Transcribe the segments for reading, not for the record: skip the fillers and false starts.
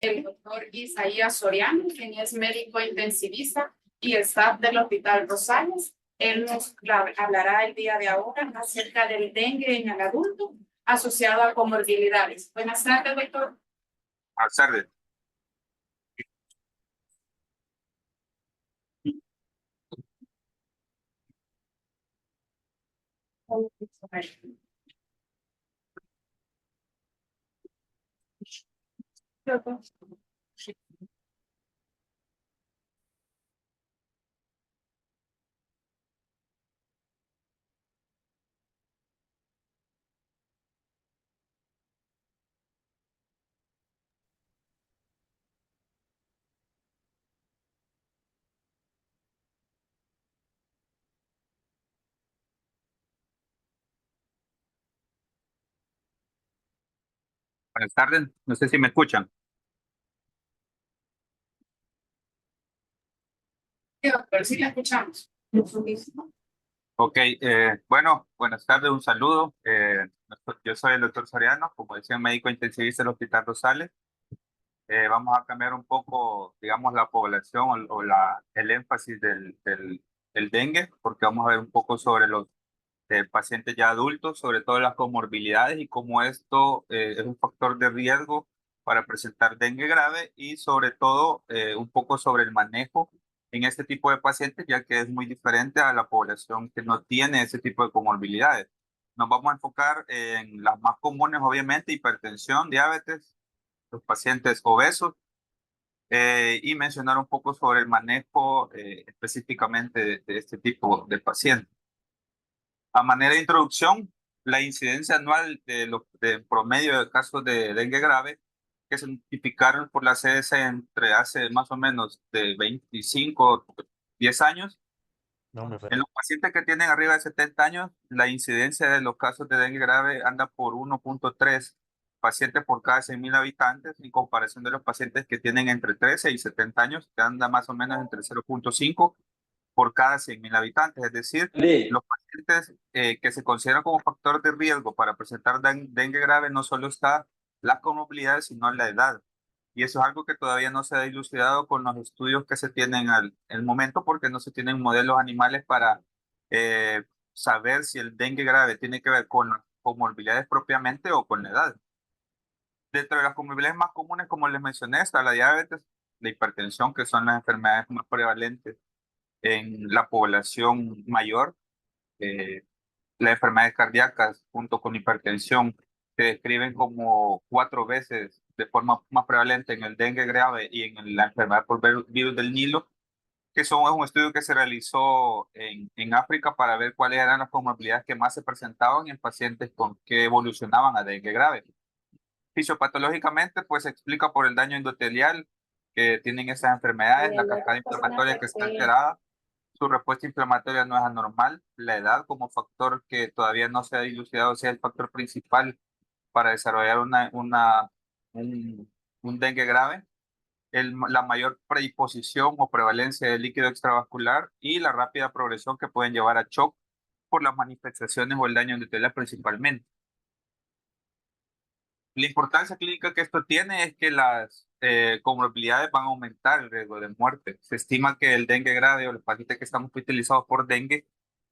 el doctor Isaías Soriano, quien es médico intensivista y staff del Hospital Rosales. Él nos hablará el día de ahora acerca del dengue en el adulto asociado a comorbilidades. Buenas tardes, doctor. Buenas tardes. Buenas tardes. No sé si me escuchan. Sí, doctor, sí la escuchamos. Ok, bueno, buenas tardes, un saludo. Yo soy el doctor Soriano, como decía, médico intensivista del Hospital Rosales. Vamos a cambiar un poco, digamos, la población el énfasis del dengue, porque vamos a ver un poco sobre los pacientes ya adultos, sobre todo las comorbilidades y cómo esto es un factor de riesgo para presentar dengue grave y sobre todo un poco sobre el manejo en este tipo de pacientes, ya que es muy diferente a la población que no tiene ese tipo de comorbilidades. Nos vamos a enfocar en las más comunes, obviamente, hipertensión, diabetes, los pacientes obesos y mencionar un poco sobre el manejo específicamente de este tipo de pacientes. A manera de introducción, la incidencia anual de promedio de casos de dengue grave que se notificaron por la CDC entre hace más o menos de 25, 10 años. En los pacientes que tienen arriba de 70 años, la incidencia de los casos de dengue grave anda por 1.3 pacientes por cada 100.000 habitantes, en comparación de los pacientes que tienen entre 13 y 70 años, que anda más o menos entre 0.5 por cada 100.000 habitantes. Es decir, los pacientes que se consideran como factor de riesgo para presentar dengue grave no solo está las comorbilidades, sino la edad. Y eso es algo que todavía no se ha dilucidado con los estudios que se tienen al el momento, porque no se tienen modelos animales para eh, saber si el dengue grave tiene que ver con las comorbilidades propiamente o con la edad. Dentro de las comorbilidades más comunes, como les mencioné, está la diabetes, la hipertensión, que son las enfermedades más prevalentes en la población mayor. Eh, las enfermedades cardíacas junto con hipertensión se describen como 4 veces de forma más prevalente en el dengue grave y en la enfermedad por virus del Nilo, que es un estudio que se realizó en África para ver cuáles eran las comorbilidades que más se presentaban en pacientes que evolucionaban a dengue grave. Fisiopatológicamente, pues se explica por el daño endotelial que tienen esas enfermedades, la cascada inflamatoria que está alterada. Su respuesta inflamatoria no es anormal. La edad como factor que todavía no se ha dilucidado si es el factor principal para desarrollar un, un dengue grave. La mayor predisposición o prevalencia de líquido extravascular y la rápida progresión que pueden llevar a shock por las manifestaciones o el daño endotelial principalmente. La importancia clínica que esto tiene es que las comorbilidades van a aumentar el riesgo de muerte. Se estima que el dengue grave o los pacientes que están hospitalizados por dengue,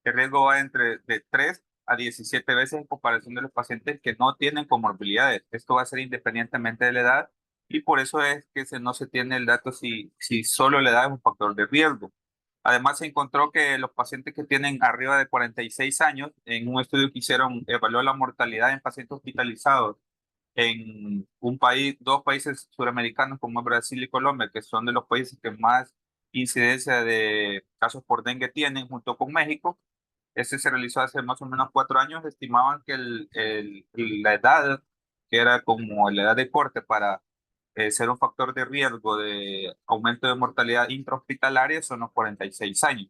el riesgo va entre de 3 a 17 veces en comparación de los pacientes que no tienen comorbilidades. Esto va a ser independientemente de la edad y por eso es que no se tiene el dato si solo la edad es un factor de riesgo. Además, se encontró que los pacientes que tienen arriba de 46 años, en un estudio que hicieron, evaluó la mortalidad en pacientes hospitalizados en un país, dos países suramericanos como Brasil y Colombia, que son de los países que más incidencia de casos por dengue tienen, junto con México. Este se realizó hace más o menos 4 años. Estimaban que la edad, que era como la edad de corte para ser un factor de riesgo de aumento de mortalidad intrahospitalaria, son los 46 años.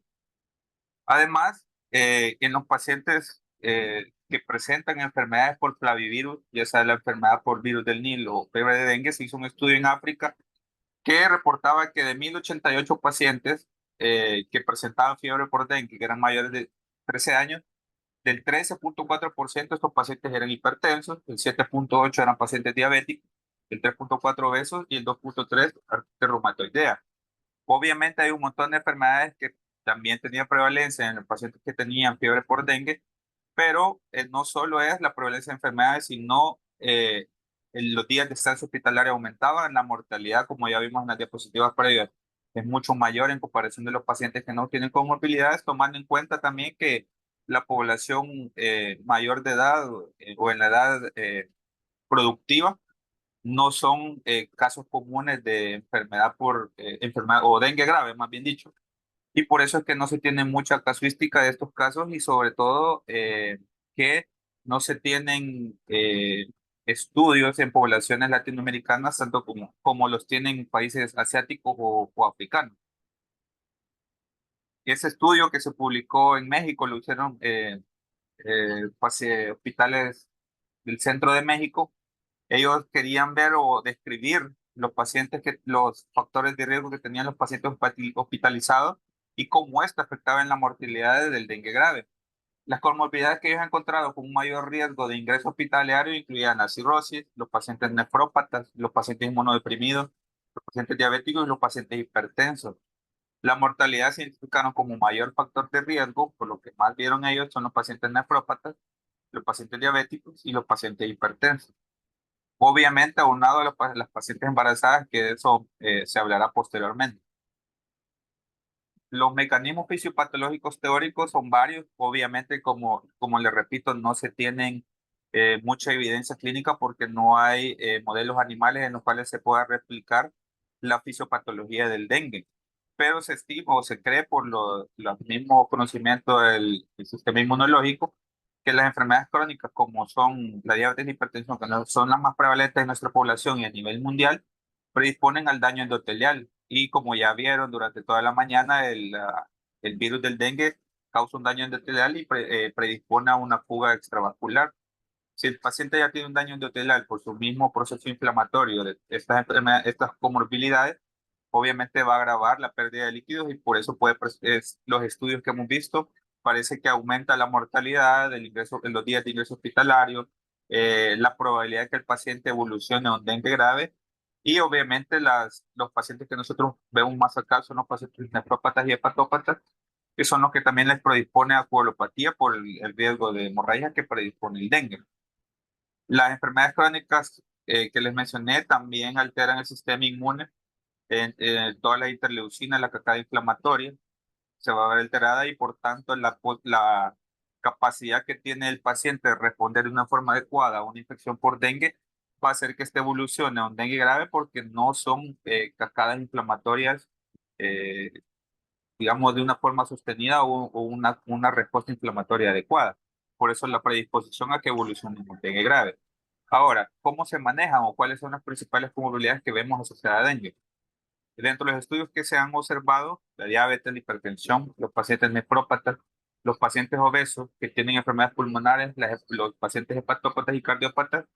Además, en los pacientes que presentan enfermedades por flavivirus, ya sea la enfermedad por virus del Nilo o fiebre de dengue, se hizo un estudio en África que reportaba que de 1.088 pacientes que presentaban fiebre por dengue, que eran mayores de 13 años, del 13.4% estos pacientes eran hipertensos, el 7.8% eran pacientes diabéticos el 3.4 obesos y el 2.3 artritis reumatoidea. Obviamente hay un montón de enfermedades que también tenían prevalencia en los pacientes que tenían fiebre por dengue, pero no solo es la prevalencia de enfermedades, sino en los días de estancia hospitalaria aumentaban, la mortalidad, como ya vimos en las diapositivas previas, es mucho mayor en comparación de los pacientes que no tienen comorbilidades, tomando en cuenta también que la población mayor de edad o en la edad productiva no son casos comunes de enfermedad por enfermedad o dengue grave, más bien dicho. Y por eso es que no se tiene mucha casuística de estos casos y sobre todo que no se tienen estudios en poblaciones latinoamericanas, tanto como los tienen países asiáticos o africanos. Ese estudio que se publicó en México lo hicieron hospitales del centro de México. Ellos querían ver o describir los factores de riesgo que tenían los pacientes hospitalizados y cómo esto afectaba en la mortalidad del dengue grave. Las comorbilidades que ellos han encontrado con un mayor riesgo de ingreso hospitalario incluían la cirrosis, los pacientes nefrópatas, los pacientes inmunodeprimidos, los pacientes diabéticos y los pacientes hipertensos. La mortalidad se identificaron como mayor factor de riesgo, por lo que más vieron ellos son los pacientes nefrópatas, los pacientes diabéticos y los pacientes hipertensos. Obviamente, aunado a las pacientes embarazadas, que de eso se hablará posteriormente. Los mecanismos fisiopatológicos teóricos son varios. Obviamente, como le repito, no se tienen mucha evidencia clínica porque no hay modelos animales en los cuales se pueda replicar la fisiopatología del dengue. Pero se estima o se cree por los mismos conocimientos del sistema inmunológico que las enfermedades crónicas, como son la diabetes y la hipertensión, que son las más prevalentes en nuestra población y a nivel mundial, predisponen al daño endotelial. Y como ya vieron durante toda la mañana, el virus del dengue causa un daño endotelial y predispone a una fuga extravascular. Si el paciente ya tiene un daño endotelial por su mismo proceso inflamatorio de estas comorbilidades, obviamente va a agravar la pérdida de líquidos y por eso los estudios que hemos visto parece que aumenta la mortalidad del ingreso en los días de ingreso hospitalario, la probabilidad de que el paciente evolucione a un dengue grave y obviamente los pacientes que nosotros vemos más acá son los pacientes nefrópatas y hepatópatas, que son los que también les predispone a coagulopatía por el riesgo de hemorragia que predispone el dengue. Las enfermedades crónicas que les mencioné también alteran el sistema inmune. Toda la interleucina, la cascada inflamatoria, se va a ver alterada y por tanto la capacidad que tiene el paciente de responder de una forma adecuada a una infección por dengue va a hacer que este evolucione a un dengue grave porque no son cascadas inflamatorias, eh, digamos, de una forma sostenida o una respuesta inflamatoria adecuada. Por eso la predisposición a que evolucione en un dengue grave. Ahora, ¿cómo se manejan o cuáles son las principales comorbilidades que vemos asociadas a dengue? Dentro de los estudios que se han observado, la diabetes, la hipertensión, los pacientes nefrópatas, los pacientes obesos que tienen enfermedades pulmonares, los pacientes hepatópatas y cardiópatas,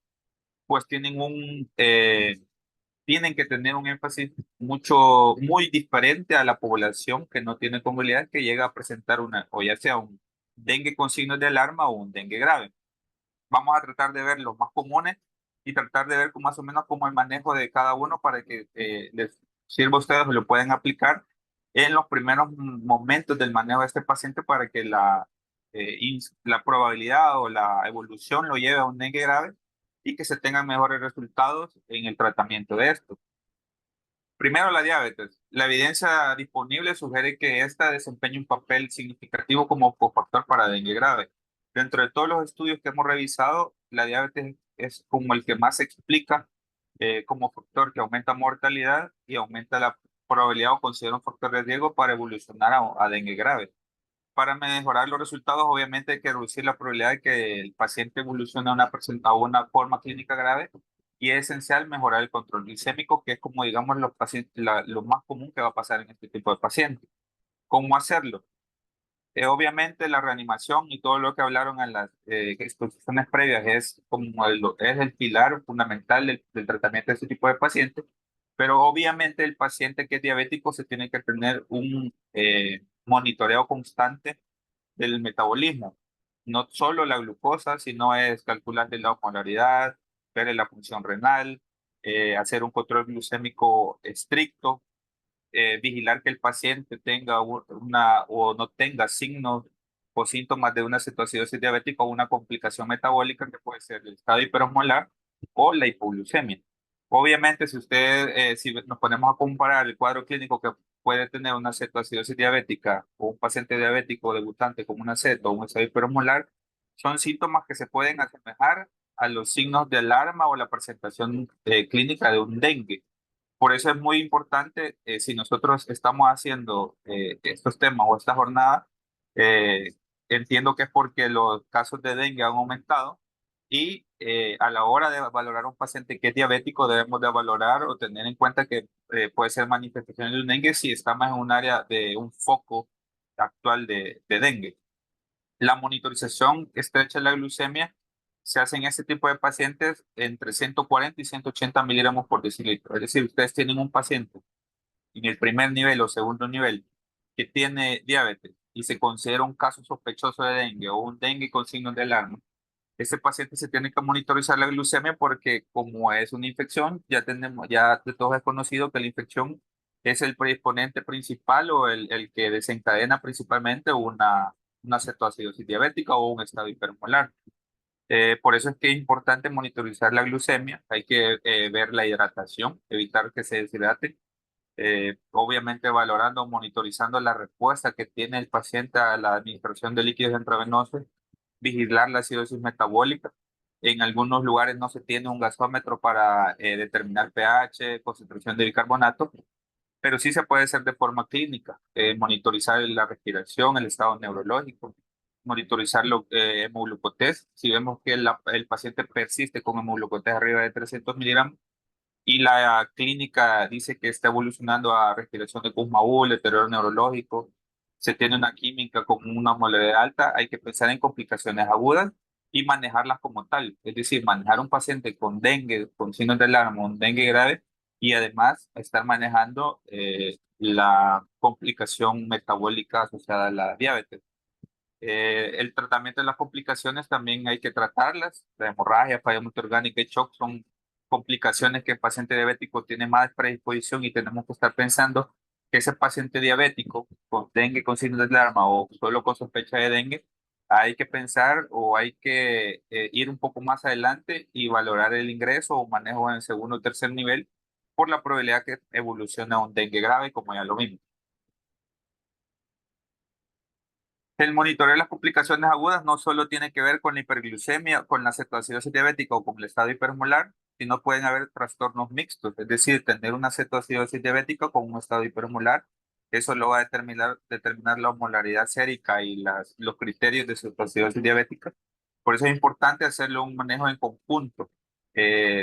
pues tienen que tener un énfasis muy diferente a la población que no tiene comorbilidades que llega a presentar o ya sea un dengue con signos de alarma o un dengue grave. Vamos a tratar de ver los más comunes y tratar de ver más o menos cómo el manejo de cada uno para que les sirva a ustedes o lo pueden aplicar en los primeros momentos del manejo de este paciente para que la probabilidad o la evolución lo lleve a un dengue grave y que se tengan mejores resultados en el tratamiento de esto. Primero, la diabetes. La evidencia disponible sugiere que esta desempeña un papel significativo como cofactor para dengue grave. Dentro de todos los estudios que hemos revisado, la diabetes es como el que más se explica como factor que aumenta mortalidad y aumenta la probabilidad o considera un factor de riesgo para evolucionar a dengue grave. Para mejorar los resultados, obviamente hay que reducir la probabilidad de que el paciente evolucione a una forma clínica grave y es esencial mejorar el control glicémico, que es como digamos los pacientes, lo más común que va a pasar en este tipo de pacientes. ¿Cómo hacerlo? Obviamente la reanimación y todo lo que hablaron en las exposiciones previas es el pilar fundamental del tratamiento de este tipo de pacientes, pero obviamente el paciente que es diabético se tiene que tener un monitoreo constante del metabolismo. No solo la glucosa, sino es calcular la osmolaridad, ver la función renal, hacer un control glucémico estricto, vigilar que el paciente tenga una o no tenga signos o síntomas de una cetoacidosis diabética o una complicación metabólica que puede ser el estado hiperosmolar o la hipoglucemia. Obviamente, si nos ponemos a comparar el cuadro clínico que puede tener una cetoacidosis diabética o un paciente diabético debutante con una ceto o un estado hiperosmolar, son síntomas que se pueden asemejar a los signos de alarma o la presentación clínica de un dengue. Por eso es muy importante, si nosotros estamos haciendo estos temas o esta jornada, eh, entiendo que es porque los casos de dengue han aumentado y a la hora de valorar a un paciente que es diabético debemos de valorar o tener en cuenta que puede ser manifestación de un dengue si estamos en un área de un foco actual de dengue. La monitorización estrecha de la glucemia se hace en este tipo de pacientes entre 140 y 180 miligramos por decilitro. Es decir, ustedes tienen un paciente en el primer nivel o segundo nivel que tiene diabetes y se considera un caso sospechoso de dengue o un dengue con signos de alarma. Ese paciente se tiene que monitorizar la glucemia porque como es una infección, ya de todos es conocido que la infección es el predisponente principal o el que desencadena principalmente una cetoacidosis diabética o un estado hipermolar. Por eso es que es importante monitorizar la glucemia, hay que ver la hidratación, evitar que se deshidrate, obviamente valorando, monitorizando la respuesta que tiene el paciente a la administración de líquidos intravenosos, vigilar la acidosis metabólica. En algunos lugares no se tiene un gasómetro para determinar pH, concentración de bicarbonato, pero sí se puede hacer de forma clínica, monitorizar la respiración, el estado neurológico, monitorizar hemoglucotest. Si vemos que el paciente persiste con hemoglucotest arriba de 300 miligramos y la clínica dice que está evolucionando a respiración de Kussmaul, deterioro neurológico, se tiene una química con una osmolaridad alta, hay que pensar en complicaciones agudas y manejarlas como tal. Es decir, manejar un paciente con dengue, con signos de alarma, un dengue grave, y además estar manejando la complicación metabólica asociada a la diabetes. El tratamiento de las complicaciones también hay que tratarlas. La hemorragia, falla multiorgánica y shock son complicaciones que el paciente diabético tiene más predisposición y tenemos que estar pensando que ese paciente diabético con dengue, con signos de alarma o solo con sospecha de dengue, hay que pensar o hay que ir un poco más adelante y valorar el ingreso o manejo en segundo o tercer nivel por la probabilidad que evolucione a un dengue grave, como ya lo vimos. El monitoreo de las complicaciones agudas no solo tiene que ver con la hiperglucemia, con la cetoacidosis diabética o con el estado hipermolar, sino pueden haber trastornos mixtos, es decir, tener una cetoacidosis diabética con un estado hipermolar. Eso lo va a determinar la osmolaridad sérica y los criterios de cetoacidosis diabética. Por eso es importante hacerlo un manejo en conjunto.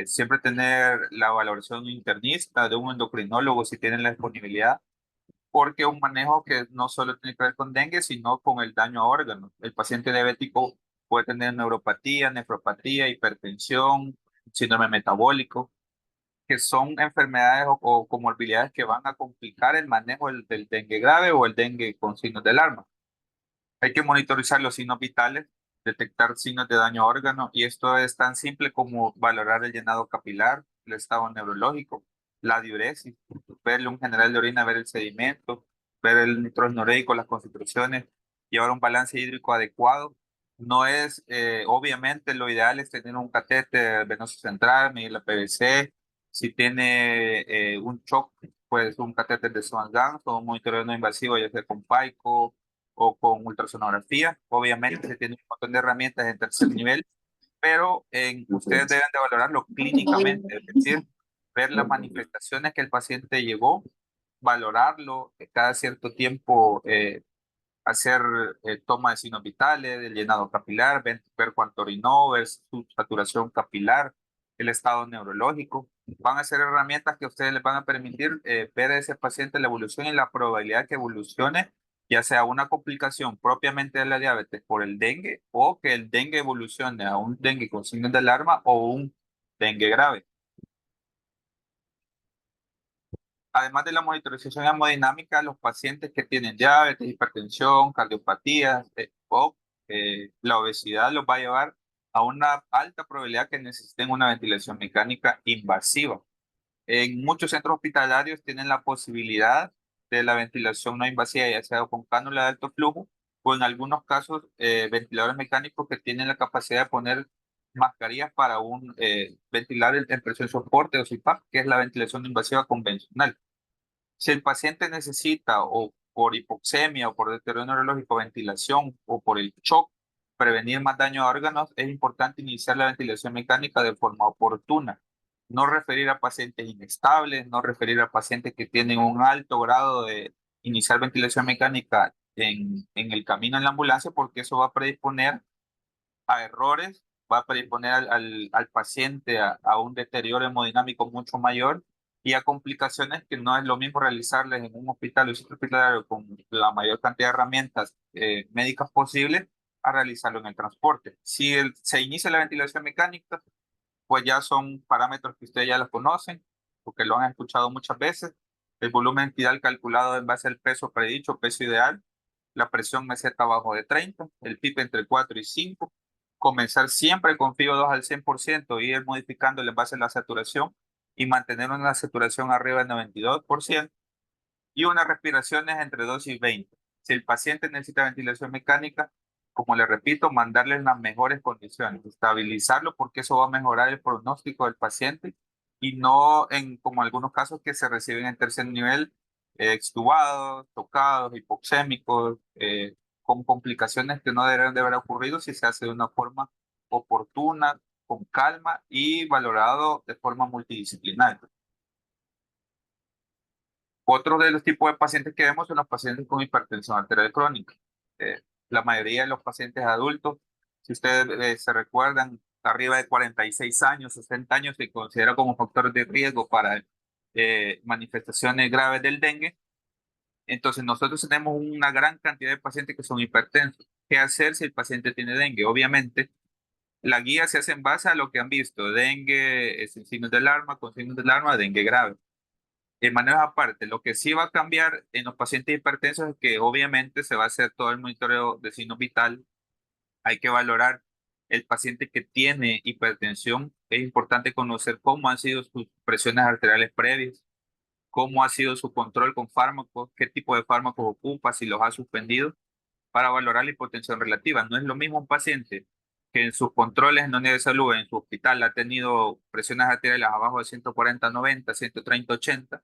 Siempre tener la valoración internista de un endocrinólogo si tienen la disponibilidad porque es un manejo que no solo tiene que ver con dengue, sino con el daño a órganos. El paciente diabético puede tener neuropatía, nefropatía, hipertensión, síndrome metabólico, que son enfermedades o comorbilidades que van a complicar el manejo del dengue grave o el dengue con signos de alarma. Hay que monitorizar los signos vitales, detectar signos de daño a órgano, y esto es tan simple como valorar el llenado capilar, el estado neurológico, la diuresis, ver un general de orina, ver el sedimento, ver el nitrógeno ureico, las concentraciones, llevar un balance hídrico adecuado. No es, obviamente, lo ideal es tener un catéter venoso central, medir la PVC. Si tiene un shock, pues un catéter de Swan-Ganz o un monitoreo no invasivo, ya sea con PAICO o con ultrasonografía. Obviamente se tiene un montón de herramientas en tercer nivel, pero ustedes deben de valorarlo clínicamente, es decir, ver las manifestaciones que el paciente llevó, valorarlo cada cierto tiempo, hacer toma de signos vitales, del llenado capilar, ver cuánto orinó, ver su saturación capilar, el estado neurológico. Van a ser herramientas que a ustedes les van a permitir ver a ese paciente la evolución y la probabilidad que evolucione, ya sea una complicación propiamente de la diabetes por el dengue o que el dengue evolucione a un dengue con signos de alarma o un dengue grave. Además de la monitorización hemodinámica, los pacientes que tienen diabetes, hipertensión, cardiopatías o la obesidad los va a llevar a una alta probabilidad que necesiten una ventilación mecánica invasiva. En muchos centros hospitalarios tienen la posibilidad de la ventilación no invasiva, ya sea con cánula de alto flujo o en algunos casos ventiladores mecánicos que tienen la capacidad de poner mascarillas para ventilar en presión soporte o CPAP, que es la ventilación no invasiva convencional. Si el paciente necesita o por hipoxemia o por deterioro neurológico ventilación o por el shock prevenir más daño a órganos, es importante iniciar la ventilación mecánica de forma oportuna. No referir a pacientes inestables, no referir a pacientes que tienen un alto grado de iniciar ventilación mecánica en el camino en la ambulancia, porque eso va a predisponer a errores, va a predisponer al paciente a un deterioro hemodinámico mucho mayor y a complicaciones que no es lo mismo realizarles en un hospital o centro hospitalario con la mayor cantidad de herramientas médicas posibles a realizarlo en el transporte. Si se inicia la ventilación mecánica, pues ya son parámetros que ustedes ya los conocen, porque lo han escuchado muchas veces. El volumen tidal calculado en base al peso predicho, peso ideal, la presión meseta abajo de 30, el PIB entre 4 y 5, comenzar siempre con FIO2 al 100% y ir modificándole en base a la saturación y mantener una saturación arriba del 92% y unas respiraciones entre 2 y 20. Si el paciente necesita ventilación mecánica, como le repito, mandarle las mejores condiciones, estabilizarlo porque eso va a mejorar el pronóstico del paciente y no en como algunos casos que se reciben en tercer nivel, extubados, tocados, hipoxémicos, con complicaciones que no deberían de haber ocurrido si se hace de una forma oportuna, con calma y valorado de forma multidisciplinar. Otro de los tipos de pacientes que vemos son los pacientes con hipertensión arterial crónica. La mayoría de los pacientes adultos, si ustedes se recuerdan, arriba de 46 años, 60 años, se considera como factor de riesgo para manifestaciones graves del dengue. Entonces, nosotros tenemos una gran cantidad de pacientes que son hipertensos. ¿Qué hacer si el paciente tiene dengue? Obviamente, la guía se hace en base a lo que han visto. Dengue, sin signos de alarma, con signos de alarma, dengue grave. De manera aparte, lo que sí va a cambiar en los pacientes hipertensos es que obviamente se va a hacer todo el monitoreo de signos vital. Hay que valorar el paciente que tiene hipertensión. Es importante conocer cómo han sido sus presiones arteriales previas, cómo ha sido su control con fármacos, qué tipo de fármacos ocupa, si los ha suspendido, para valorar la hipotensión relativa. No es lo mismo un paciente que en sus controles en unidad de salud, en su hospital, ha tenido presiones arteriales abajo de 140/90, 130/80,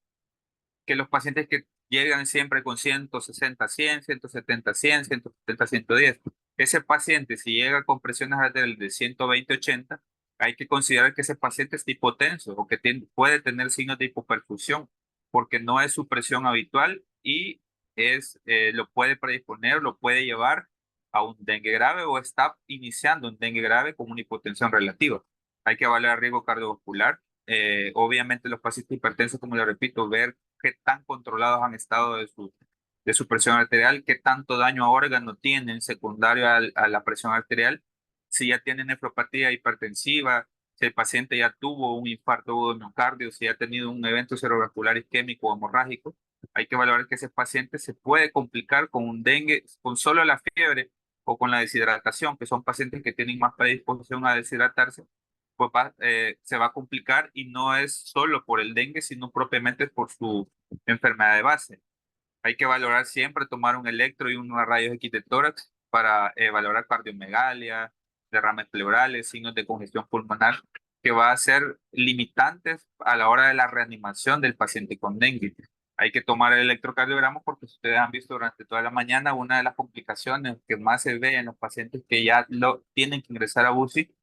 que los pacientes que llegan siempre con 160/100, 170/100, 170/110. Ese paciente, si llega con presiones arteriales de 120/80, hay que considerar que ese paciente es hipotenso o que puede tener signos de hipoperfusión, porque no es su presión habitual y lo puede predisponer, lo puede llevar a un dengue grave o está iniciando un dengue grave con una hipotensión relativa. Hay que evaluar el riesgo cardiovascular. Obviamente los pacientes hipertensos, como le repito, ver qué tan controlados han estado de su presión arterial, qué tanto daño a órgano tienen secundario a la presión arterial, si ya tienen nefropatía hipertensiva, si el paciente ya tuvo un infarto agudo de miocardio, si ya ha tenido un evento cerebrovascular isquémico o hemorrágico. Hay que valorar que ese paciente se puede complicar con un dengue, con solo la fiebre o con la deshidratación, que son pacientes que tienen más predisposición a deshidratarse, pues se va a complicar y no es solo por el dengue, sino propiamente por su enfermedad de base. Hay que valorar siempre tomar un electro y unos rayos X de tórax para valorar cardiomegalia, derrames pleurales, signos de congestión pulmonar, que va a ser limitantes a la hora de la reanimación del paciente con dengue. Hay que tomar el electrocardiograma porque si ustedes han visto durante toda la mañana, una de las complicaciones que más se ve en los pacientes que ya tienen que ingresar a UCI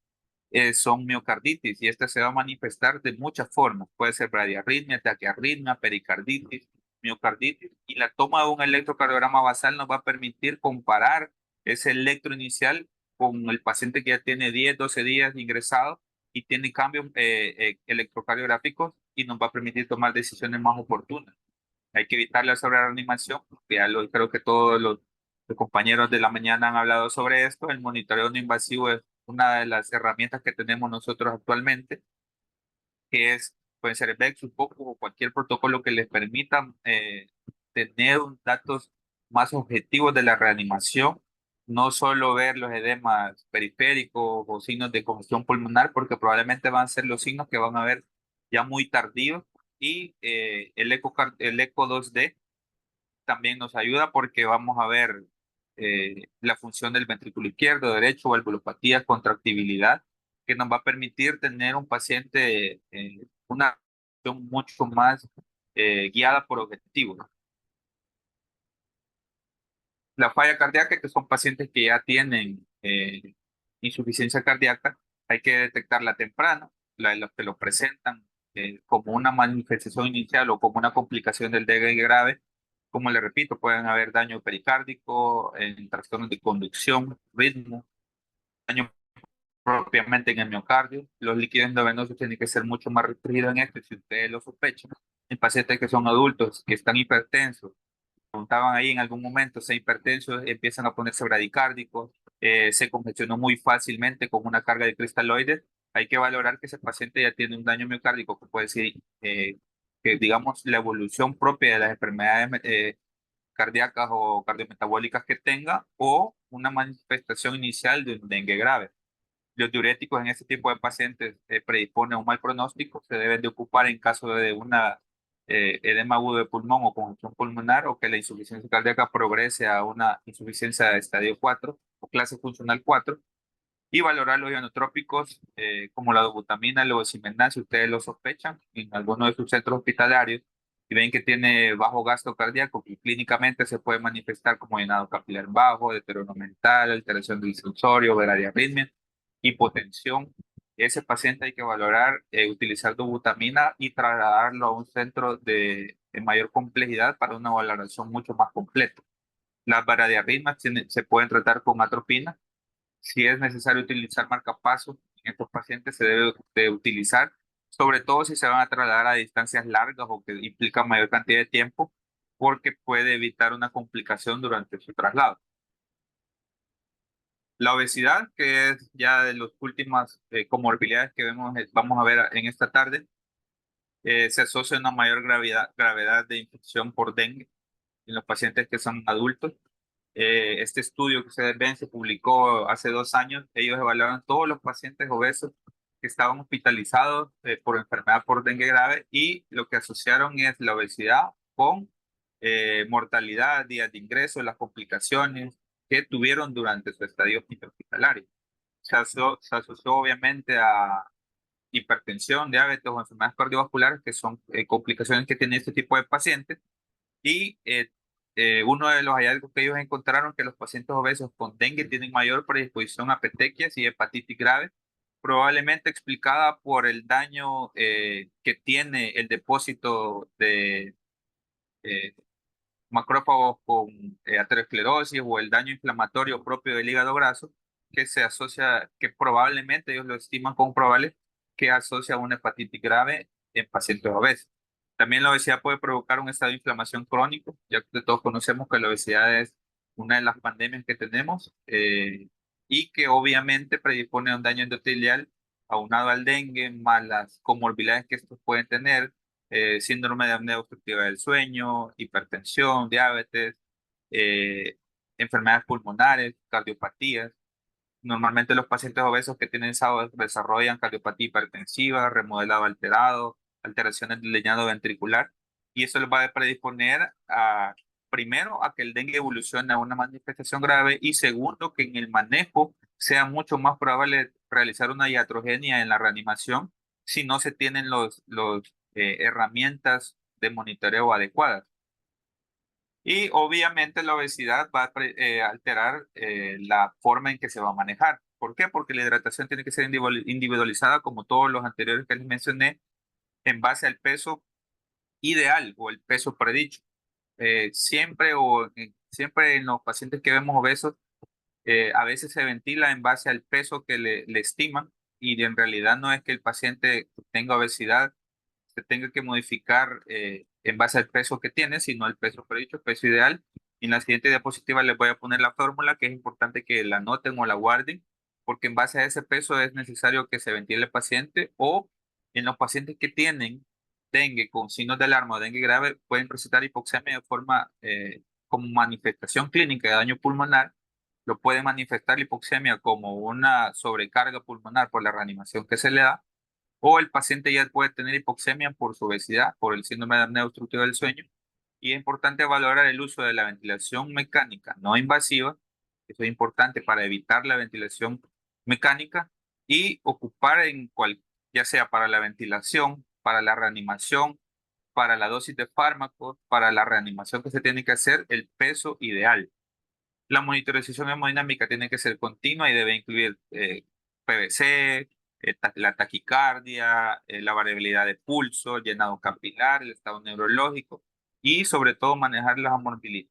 son miocarditis y esta se va a manifestar de muchas formas. Puede ser bradiarritmia, taquiarritmia, pericarditis, miocarditis y la toma de un electrocardiograma basal nos va a permitir comparar ese electro inicial con el paciente que ya tiene 10, 12 días ingresado y tiene cambios electrocardiográficos y nos va a permitir tomar decisiones más oportunas. Hay que evitar la sobrereanimación, porque creo que todos los compañeros de la mañana han hablado sobre esto. El monitoreo no invasivo es una de las herramientas que tenemos nosotros actualmente, que pueden ser el Vexus, Focus o cualquier protocolo que les permita tener datos más objetivos de la reanimación, no solo ver los edemas periféricos o signos de congestión pulmonar, porque probablemente van a ser los signos que van a ver ya muy tardíos y el eco 2D también nos ayuda porque vamos a ver la función del ventrículo izquierdo, derecho, valvulopatía, contractibilidad, que nos va a permitir tener un paciente, una acción mucho más guiada por objetivos. La falla cardíaca, que son pacientes que ya tienen insuficiencia cardíaca, hay que detectarla temprano. Los que lo presentan como una manifestación inicial o como una complicación del dengue grave, como le repito, pueden haber daño pericárdico, trastornos de conducción, ritmo, daño propiamente en el miocardio. Los líquidos endovenosos tienen que ser mucho más restringidos en esto, si ustedes lo sospechan. En pacientes que son adultos, que están hipertensos, preguntaban ahí en algún momento, se hipertensos, empiezan a ponerse bradicárdicos, se congestionó muy fácilmente con una carga de cristaloides. Hay que valorar que ese paciente ya tiene un daño miocárdico, que puede ser que, digamos, la evolución propia de las enfermedades cardíacas o cardiometabólicas que tenga, o una manifestación inicial de un dengue grave. Los diuréticos en este tipo de pacientes predisponen a un mal pronóstico, se deben de ocupar en caso de una edema agudo de pulmón o congestión pulmonar, o que la insuficiencia cardíaca progrese a una insuficiencia de estadio 4 o clase funcional 4, y valorar los ionotrópicos como la dobutamina, el levosimendan, si ustedes lo sospechan en alguno de sus centros hospitalarios y ven que tiene bajo gasto cardíaco, que clínicamente se puede manifestar como llenado capilar bajo, deterioro mental, alteración del sensorio, arritmia, hipotensión. Ese paciente hay que valorar utilizar dobutamina y trasladarlo a un centro de mayor complejidad para una valoración mucho más completa. Las baradiarritmias se pueden tratar con atropina. Si es necesario utilizar marcapasos, en estos pacientes se debe de utilizar, sobre todo si se van a trasladar a distancias largas o que implican mayor cantidad de tiempo, porque puede evitar una complicación durante su traslado. La obesidad, que es ya de las últimas comorbilidades que vamos a ver en esta tarde, se asocia a una mayor gravedad de infección por dengue en los pacientes que son adultos. Este estudio que ustedes ven se publicó hace 2 años. Ellos evaluaron todos los pacientes obesos que estaban hospitalizados por enfermedad por dengue grave, y lo que asociaron es la obesidad con mortalidad, días de ingreso, las complicaciones que tuvieron durante su estadio hospitalario. Se asoció obviamente a hipertensión, diabetes o enfermedades cardiovasculares, que son complicaciones que tienen este tipo de pacientes. Y uno de los hallazgos que ellos encontraron, que los pacientes obesos con dengue tienen mayor predisposición a petequias y hepatitis grave, probablemente explicada por el daño que tiene el depósito de eh, macrófagos con aterosclerosis, o el daño inflamatorio propio del hígado graso, que se asocia, que probablemente ellos lo estiman como probable, que asocia a una hepatitis grave en pacientes obesos. También la obesidad puede provocar un estado de inflamación crónico, ya que todos conocemos que la obesidad es una de las pandemias que tenemos, y que obviamente predispone a un daño endotelial aunado al dengue, más las comorbilidades que estos pueden tener, síndrome de apnea obstructiva del sueño, hipertensión, diabetes, eh, enfermedades pulmonares, cardiopatías. Normalmente los pacientes obesos que tienen SAO desarrollan cardiopatía hipertensiva, remodelado alterado, alteraciones del leñado ventricular, y eso les va a predisponer a, primero, a que el dengue evolucione a una manifestación grave, y segundo, que en el manejo sea mucho más probable realizar una iatrogenia en la reanimación si no se tienen los herramientas de monitoreo adecuadas. Y obviamente la obesidad va a alterar la forma en que se va a manejar. ¿Por qué? Porque la hidratación tiene que ser individualizada, como todos los anteriores que les mencioné, en base al peso ideal o el peso predicho. Siempre en los pacientes que vemos obesos, a veces se ventila en base al peso que le estiman, y en realidad no es que el paciente tenga obesidad se tenga que modificar en base al peso que tiene, sino el peso predicho, peso ideal. En la siguiente diapositiva les voy a poner la fórmula, que es importante que la anoten o la guarden, porque en base a ese peso es necesario que se ventile el paciente, o en los pacientes que tienen dengue con signos de alarma o dengue grave pueden presentar hipoxemia de forma como manifestación clínica de daño pulmonar. Lo puede manifestar la hipoxemia como una sobrecarga pulmonar por la reanimación que se le da, o el paciente ya puede tener hipoxemia por su obesidad, por el síndrome de apnea obstructiva del sueño. Y es importante valorar el uso de la ventilación mecánica no invasiva. Eso es importante para evitar la ventilación mecánica y ocupar ya sea para la ventilación, para la reanimación, para la dosis de fármacos, para la reanimación que se tiene que hacer, el peso ideal. La monitorización hemodinámica tiene que ser continua y debe incluir PVC, la taquicardia, la variabilidad de pulso, llenado capilar, el estado neurológico y sobre todo manejar las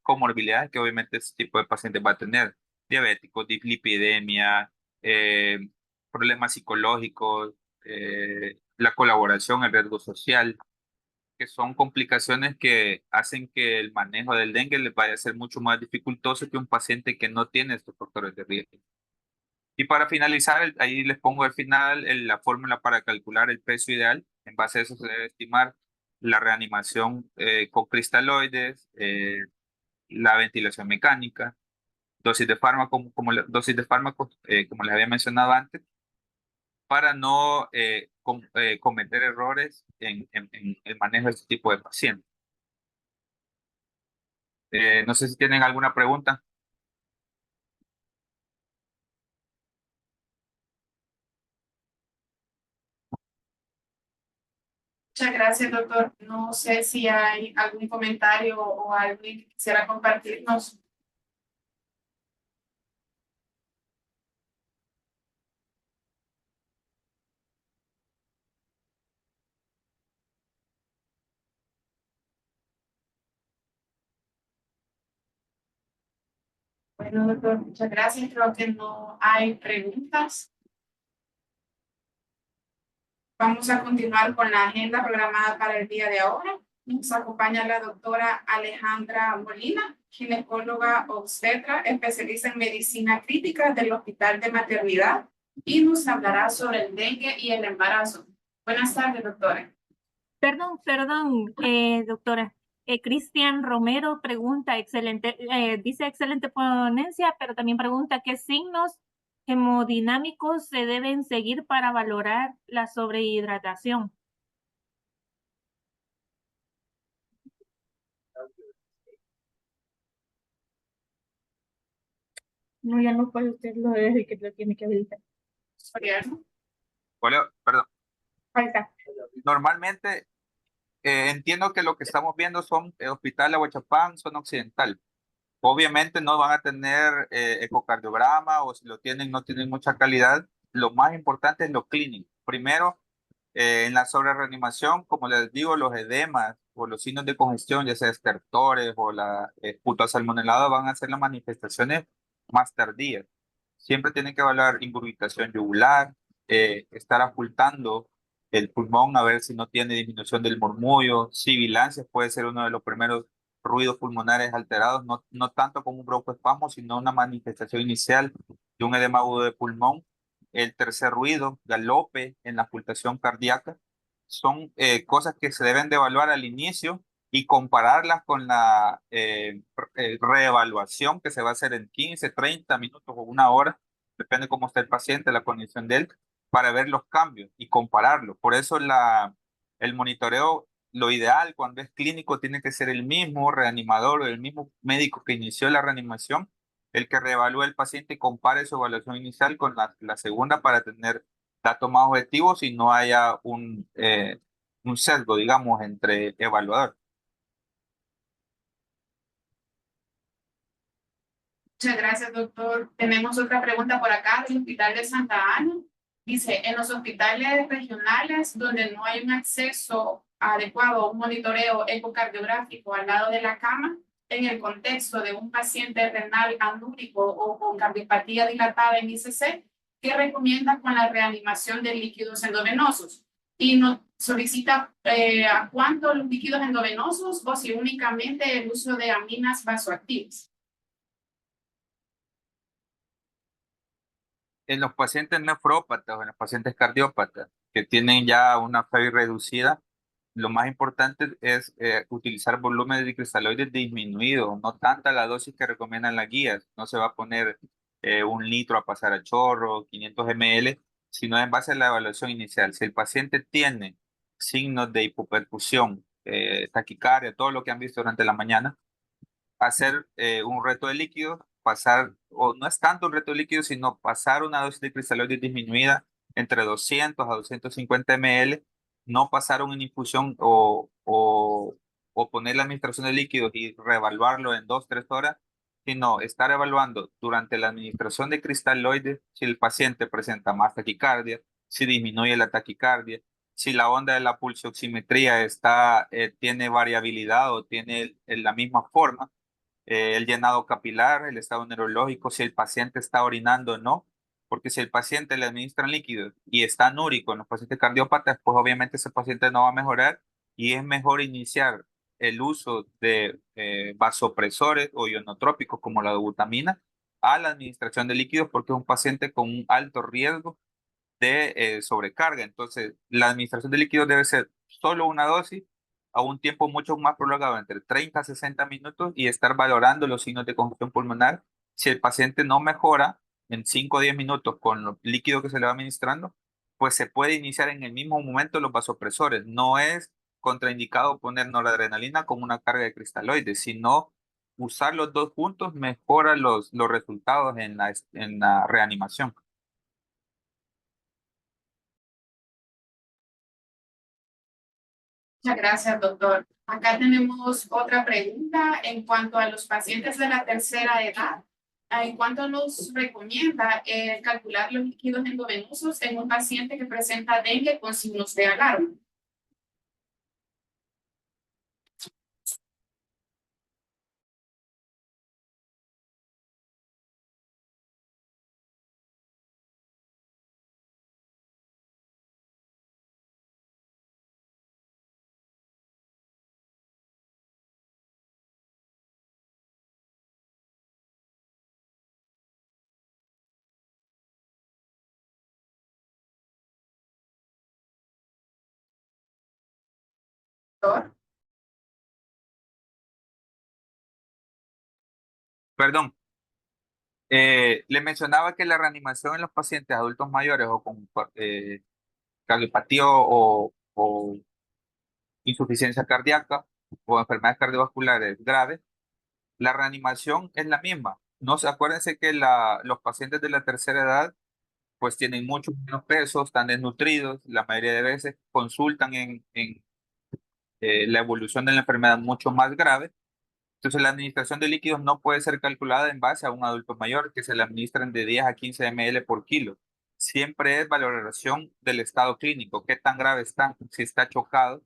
comorbilidades que obviamente ese tipo de pacientes va a tener: diabéticos, dislipidemia, eh, problemas psicológicos, la colaboración, el riesgo social, que son complicaciones que hacen que el manejo del dengue les vaya a ser mucho más dificultoso que un paciente que no tiene estos factores de riesgo. Y para finalizar, ahí les pongo al final la fórmula para calcular el peso ideal. En base a eso se debe estimar la reanimación con cristaloides, la ventilación mecánica, dosis de fármaco, dosis de fármacos, como les había mencionado antes, para no cometer errores en el manejo de este tipo de pacientes. No sé si tienen alguna pregunta. Muchas gracias, doctor. No sé si hay algún comentario o algo que quisiera compartirnos. Bueno, doctor, muchas gracias. Creo que no hay preguntas. Vamos a continuar con la agenda programada para el día de ahora. Nos acompaña la doctora Alejandra Molina, ginecóloga obstetra, especialista en medicina crítica del Hospital de Maternidad, y nos hablará sobre el dengue y el embarazo. Buenas tardes, doctora. Perdón, doctora. Cristian Romero pregunta, dice excelente ponencia, pero también pregunta qué signos hemodinámicos se deben seguir para valorar la sobrehidratación. No, ya no puede usted lo de que lo tiene que habilitar. Soriano. Hola, perdón. Ahí está. Normalmente entiendo que lo que estamos viendo son Hospital Aguachapán, zona occidental. Obviamente no van a tener ecocardiograma, o si lo tienen no tienen mucha calidad. Lo más importante es lo clínico. Primero, en la sobrereanimación, como les digo, los edemas o los signos de congestión, ya sea estertores o la puto salmonelada, van a ser las manifestaciones más tardías. Siempre tienen que evaluar ingurgitación yugular, estar ocultando el pulmón a ver si no tiene disminución del murmullo. Sibilancias puede ser uno de los primeros ruidos pulmonares alterados, no tanto como un broncoespasmo, sino una manifestación inicial de un edema agudo de pulmón. El tercer ruido, galope en la auscultación cardíaca, son cosas que se deben de evaluar al inicio y compararlas con la reevaluación que se va a hacer en 15, 30 minutos o una hora, depende cómo está el paciente, la condición de él, para ver los cambios y compararlos. Por eso el monitoreo, lo ideal cuando es clínico, tiene que ser el mismo reanimador o el mismo médico que inició la reanimación, el que reevalúe el paciente y compare su evaluación inicial con la segunda para tener datos más objetivos y no haya un sesgo, digamos, entre evaluadores. Muchas gracias, doctor. Tenemos otra pregunta por acá del Hospital de Santa Ana. Dice, en los hospitales regionales donde no hay un acceso adecuado a un monitoreo ecocardiográfico al lado de la cama, en el contexto de un paciente renal anúrico o con cardiopatía dilatada en ICC, ¿qué recomienda con la reanimación de líquidos endovenosos? Y nos solicita a cuánto los líquidos endovenosos o si únicamente el uso de aminas vasoactivas. En los pacientes nefrópatas o en los pacientes cardiópatas que tienen ya una fe reducida, lo más importante es utilizar volúmenes de cristaloides disminuidos, no tanta la dosis que recomiendan las guías. No se va a poner 1 litro a pasar a chorro, 500 ml, sino en base a la evaluación inicial. Si el paciente tiene signos de hipoperfusión, taquicardia, todo lo que han visto durante la mañana, hacer un reto de líquidos, pasar, o no es tanto un reto de líquidos, sino pasar una dosis de cristaloides disminuida entre 200 a 250 ml, no pasar una infusión o poner la administración de líquidos y reevaluarlo en 2, 3 horas, sino estar evaluando durante la administración de cristaloides si el paciente presenta más taquicardia, si disminuye la taquicardia, si la onda de la pulsioximetría tiene variabilidad o tiene la misma forma, el llenado capilar, el estado neurológico, si el paciente está orinando o no, porque si el paciente le administran líquidos y está anúrico en los pacientes cardiópatas, pues obviamente ese paciente no va a mejorar y es mejor iniciar el uso de vasopresores o ionotrópicos como la dobutamina a la administración de líquidos porque es un paciente con un alto riesgo de sobrecarga. Entonces, la administración de líquidos debe ser solo una dosis a un tiempo mucho más prolongado, entre 30 a 60 minutos, y estar valorando los signos de congestión pulmonar. Si el paciente no mejora en 5 o 10 minutos con los líquidos que se le va administrando, pues se puede iniciar en el mismo momento los vasopresores. No es contraindicado poner noradrenalina como una carga de cristaloides, sino usar los dos juntos mejora los resultados en la reanimación. Muchas gracias, doctor. Acá tenemos otra pregunta en cuanto a los pacientes de la tercera edad. ¿En cuánto nos recomienda calcular los líquidos endovenosos en un paciente que presenta dengue con signos de alarma? Doctor. Perdón. Le mencionaba que la reanimación en los pacientes adultos mayores o con cardiopatía o insuficiencia cardíaca o enfermedades cardiovasculares graves, la reanimación es la misma. No se acuérdense que los pacientes de la tercera edad pues tienen mucho menos peso, están desnutridos, la mayoría de veces consultan en la evolución de la enfermedad mucho más grave. Entonces, la administración de líquidos no puede ser calculada en base a un adulto mayor que se le administran de 10 a 15 ml por kilo. Siempre es valoración del estado clínico, qué tan grave está, si está chocado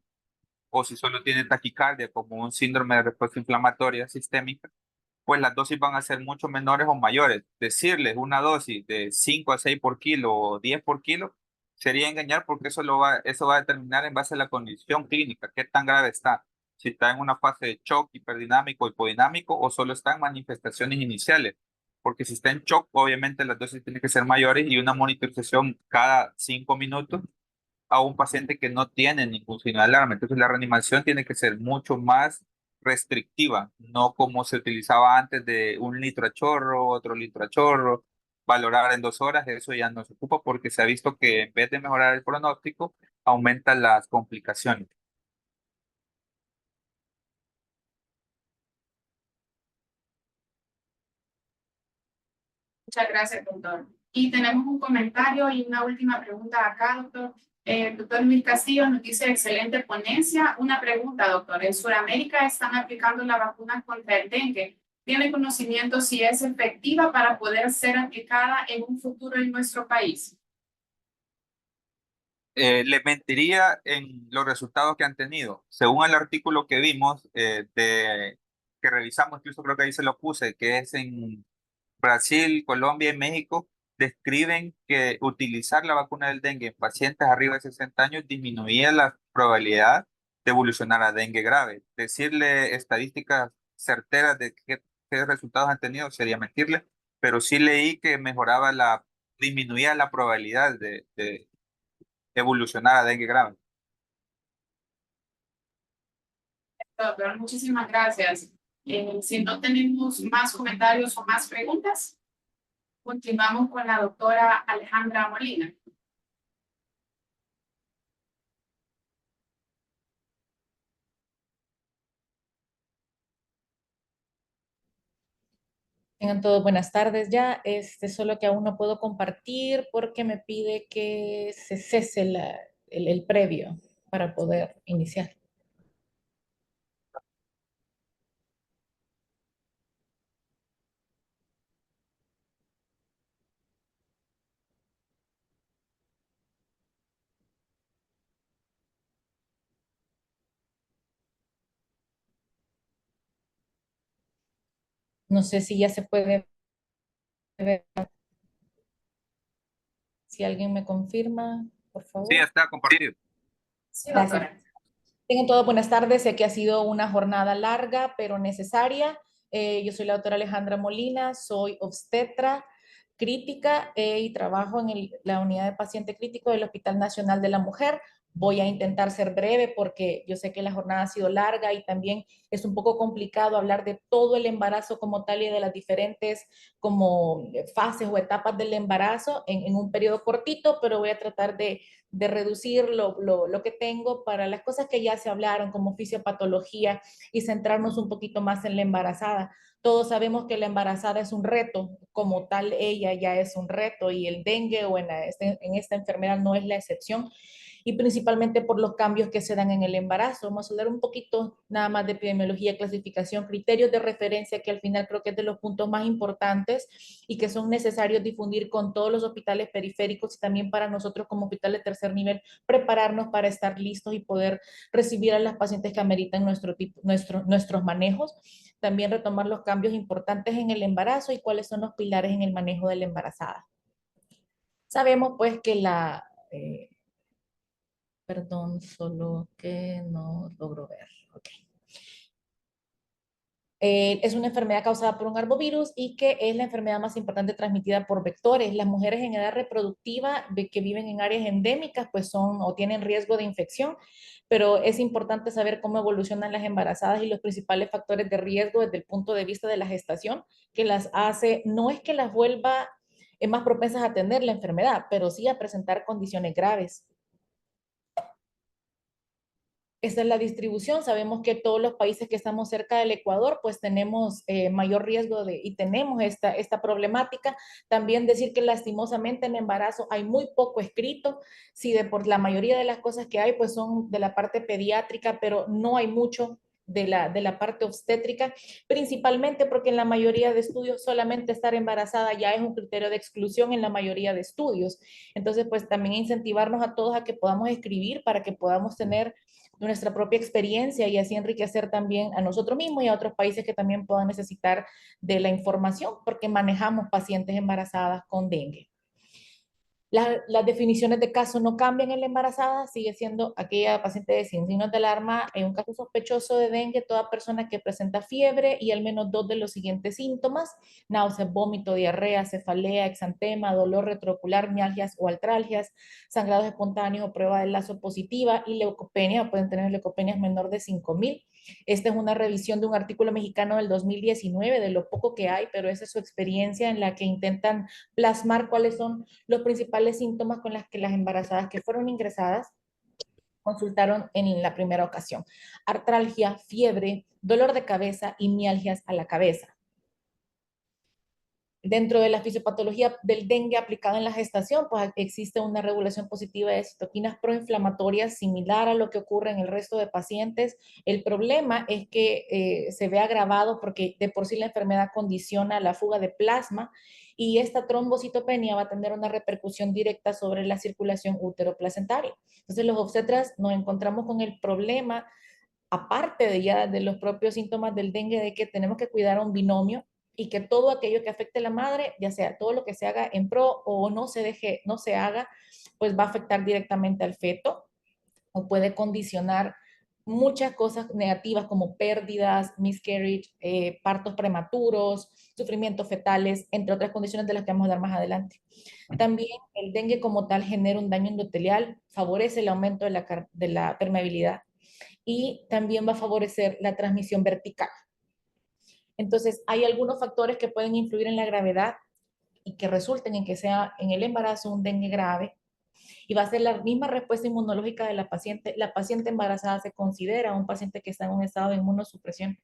o si solo tiene taquicardia como un síndrome de respuesta inflamatoria sistémica, pues las dosis van a ser mucho menores o mayores. Decirles una dosis de 5 a 6 por kilo o 10 por kilo sería engañar porque eso va a determinar en base a la condición clínica, qué tan grave está. Si está en una fase de shock hiperdinámico, hipodinámico o solo está en manifestaciones iniciales. Porque si está en shock, obviamente las dosis tienen que ser mayores y una monitorización cada 5 minutos a un paciente que no tiene ningún signo de alarma. Entonces la reanimación tiene que ser mucho más restrictiva, no como se utilizaba antes de 1 litro a chorro, otro litro a chorro, valorar en 2 horas, eso ya no se ocupa porque se ha visto que en vez de mejorar el pronóstico, aumentan las complicaciones. Muchas gracias, doctor. Y tenemos un comentario y una última pregunta acá, doctor. El doctor Luis Castillo nos dice, excelente ponencia. Una pregunta, doctor. En Sudamérica están aplicando la vacuna contra el dengue. ¿Tiene conocimiento si es efectiva para poder ser aplicada en un futuro en nuestro país? Le mentiría en los resultados que han tenido. Según el artículo que vimos, que revisamos, incluso creo que ahí se lo puse, que es en Brasil, Colombia y México, describen que utilizar la vacuna del dengue en pacientes arriba de 60 años disminuía la probabilidad de evolucionar a dengue grave. Decirle estadísticas certeras de qué resultados han tenido sería mentirle, pero sí leí que disminuía la probabilidad de evolucionar a dengue grave. Doctor, muchísimas gracias. Si no tenemos más comentarios o más preguntas, continuamos con la doctora Alejandra Molina. Tengan todos buenas tardes ya. Solo que aún no puedo compartir porque me pide que se cese el previo para poder iniciar. No sé si ya se puede ver. Si alguien me confirma, por Sí, ya favor. está compartido. Sí, Gracias. doctora. Tengan todos buenas tardes. Sé que ha sido una jornada larga, pero necesaria. Yo soy la doctora Alejandra Molina, soy obstetra crítica y trabajo en la unidad de paciente crítico del Hospital Nacional de la Mujer. Voy a intentar ser breve porque yo sé que la jornada ha sido larga y también es un poco complicado hablar de todo el embarazo como tal y de las diferentes como fases o etapas del embarazo en un periodo cortito, pero voy a tratar de reducir lo que tengo para las cosas que ya se hablaron como fisiopatología y centrarnos un poquito más en la embarazada. Todos sabemos que la embarazada es un reto, como tal ella ya es un reto y el dengue o en esta enfermedad no es la excepción y principalmente por los cambios que se dan en el embarazo. Vamos a hablar un poquito nada más de epidemiología, clasificación, criterios de referencia, que al final creo que es de los puntos más importantes y que son necesarios difundir con todos los hospitales periféricos y también para nosotros como hospital de tercer nivel, prepararnos para estar listos y poder recibir a las pacientes que ameritan nuestros manejos. También retomar los cambios importantes en el embarazo y cuáles son los pilares en el manejo de la embarazada. Sabemos pues que perdón, solo que no logro ver. Ok. Es una enfermedad causada por un arbovirus y que es la enfermedad más importante transmitida por vectores. Las mujeres en edad reproductiva que viven en áreas endémicas pues son o tienen riesgo de infección, pero es importante saber cómo evolucionan las embarazadas y los principales factores de riesgo desde el punto de vista de la gestación, que las hace, no es que las vuelva más propensas a tener la enfermedad, pero sí a presentar condiciones graves. Esta es la distribución. Sabemos que todos los países que estamos cerca del Ecuador, pues tenemos mayor riesgo y tenemos esta problemática. También decir que lastimosamente en embarazo hay muy poco escrito. Si de por la mayoría de las cosas que hay, pues son de la parte pediátrica, pero no hay mucho de la parte obstétrica, principalmente porque en la mayoría de estudios solamente estar embarazada ya es un criterio de exclusión en la mayoría de estudios. Entonces, pues también incentivarnos a todos a que podamos escribir para que podamos tener nuestra propia experiencia y así enriquecer también a nosotros mismos y a otros países que también puedan necesitar de la información porque manejamos pacientes embarazadas con dengue. Las definiciones de caso no cambian en la embarazada, sigue siendo aquella paciente sin signos de alarma. En un caso sospechoso de dengue, toda persona que presenta fiebre y al menos 2 de los siguientes síntomas: náuseas, vómito, diarrea, cefalea, exantema, dolor retroocular, mialgias o artralgias, sangrados espontáneos o prueba de lazo positiva y leucopenia, pueden tener leucopenias menor de 5.000. Esta es una revisión de un artículo mexicano del 2019, de lo poco que hay, pero esa es su experiencia en la que intentan plasmar cuáles son los principales síntomas con las que las embarazadas que fueron ingresadas consultaron en la primera ocasión: artralgia, fiebre, dolor de cabeza y mialgias a la cabeza. Dentro de la fisiopatología del dengue aplicada en la gestación, pues existe una regulación positiva de citoquinas proinflamatorias similar a lo que ocurre en el resto de pacientes. El problema es que se ve agravado porque de por sí la enfermedad condiciona la fuga de plasma y esta trombocitopenia va a tener una repercusión directa sobre la circulación útero-placentaria. Entonces los obstetras nos encontramos con el problema, aparte de ya de los propios síntomas del dengue, de que tenemos que cuidar a un binomio y que todo aquello que afecte a la madre, ya sea todo lo que se haga en pro o no no se haga, pues va a afectar directamente al feto o puede condicionar muchas cosas negativas como pérdidas, miscarriage, partos prematuros, sufrimientos fetales, entre otras condiciones de las que vamos a dar más adelante. También el dengue como tal genera un daño endotelial, favorece el aumento de la permeabilidad y también va a favorecer la transmisión vertical. Entonces, hay algunos factores que pueden influir en la gravedad y que resulten en que sea en el embarazo un dengue grave, y va a ser la misma respuesta inmunológica de la paciente. La paciente embarazada se considera un paciente que está en un estado de inmunosupresión.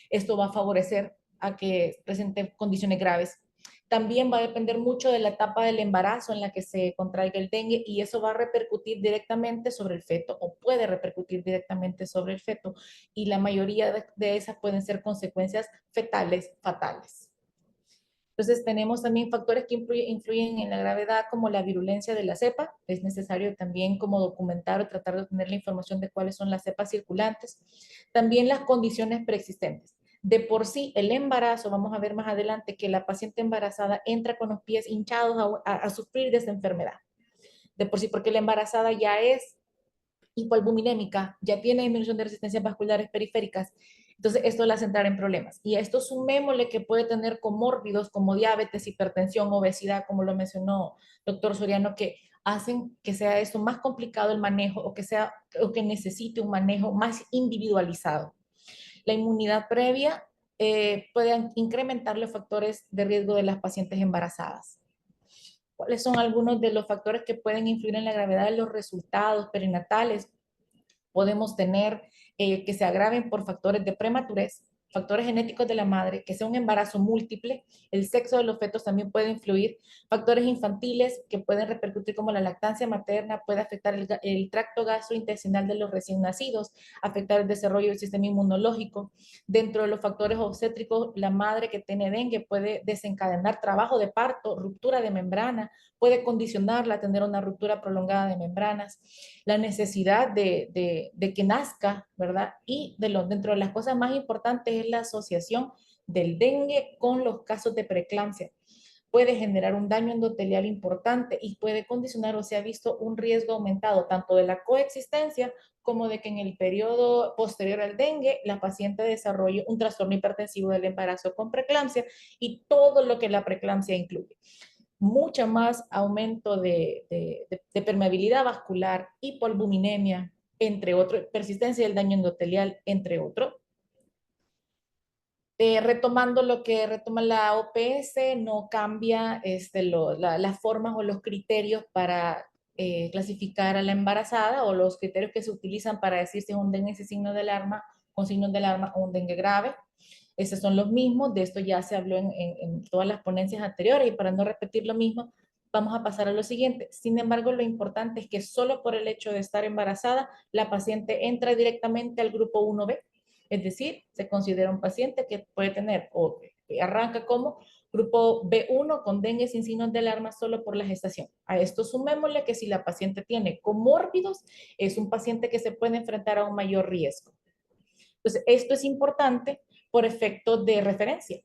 Esto va a favorecer a que presente condiciones graves. También va a depender mucho de la etapa del embarazo en la que se contraiga el dengue y eso va a repercutir directamente sobre el feto o puede repercutir directamente sobre el feto y la mayoría de esas pueden ser consecuencias fetales fatales. Entonces tenemos también factores que influyen en la gravedad como la virulencia de la cepa. Es necesario también como documentar o tratar de obtener la información de cuáles son las cepas circulantes. También las condiciones preexistentes. De por sí, el embarazo, vamos a ver más adelante que la paciente embarazada entra con los pies hinchados a sufrir de esa enfermedad. De por sí, porque la embarazada ya es hipoalbuminémica, ya tiene disminución de resistencias vasculares periféricas, entonces esto la hace entrar en problemas. Y a esto sumémosle que puede tener comórbidos como diabetes, hipertensión, obesidad, como lo mencionó doctor Soriano, que hacen que sea esto más complicado el manejo o que necesite un manejo más individualizado. La inmunidad previa puede incrementar los factores de riesgo de las pacientes embarazadas. ¿Cuáles son algunos de los factores que pueden influir en la gravedad de los resultados perinatales? Podemos tener que se agraven por factores de prematurez, factores genéticos de la madre, que sea un embarazo múltiple, el sexo de los fetos también puede influir, factores infantiles que pueden repercutir como la lactancia materna, puede afectar el tracto gastrointestinal de los recién nacidos, afectar el desarrollo del sistema inmunológico. Dentro de los factores obstétricos, la madre que tiene dengue puede desencadenar trabajo de parto, ruptura de membrana, puede condicionarla a tener una ruptura prolongada de membranas, la necesidad de que nazca, ¿verdad? Y dentro de las cosas más importantes es la asociación del dengue con los casos de preeclampsia. Puede generar un daño endotelial importante y puede condicionar o se ha visto un riesgo aumentado tanto de la coexistencia como de que en el periodo posterior al dengue la paciente desarrolle un trastorno hipertensivo del embarazo con preeclampsia y todo lo que la preeclampsia incluye. Mucho más aumento de permeabilidad vascular, hipoalbuminemia, entre otros, persistencia del daño endotelial, entre otros. Retomando lo que retoma la OPS, no cambia las formas o los criterios para clasificar a la embarazada o los criterios que se utilizan para decir si es un dengue sin signo de alarma, con signos de alarma o un dengue grave. Esos son los mismos, de esto ya se habló en todas las ponencias anteriores y para no repetir lo mismo, vamos a pasar a lo siguiente. Sin embargo, lo importante es que solo por el hecho de estar embarazada, la paciente entra directamente al grupo 1B, es decir, se considera un paciente que puede tener o arranca como grupo B1 con dengue sin signos de alarma solo por la gestación. A esto sumémosle que si la paciente tiene comórbidos, es un paciente que se puede enfrentar a un mayor riesgo. Entonces, esto es importante por efecto de referencia,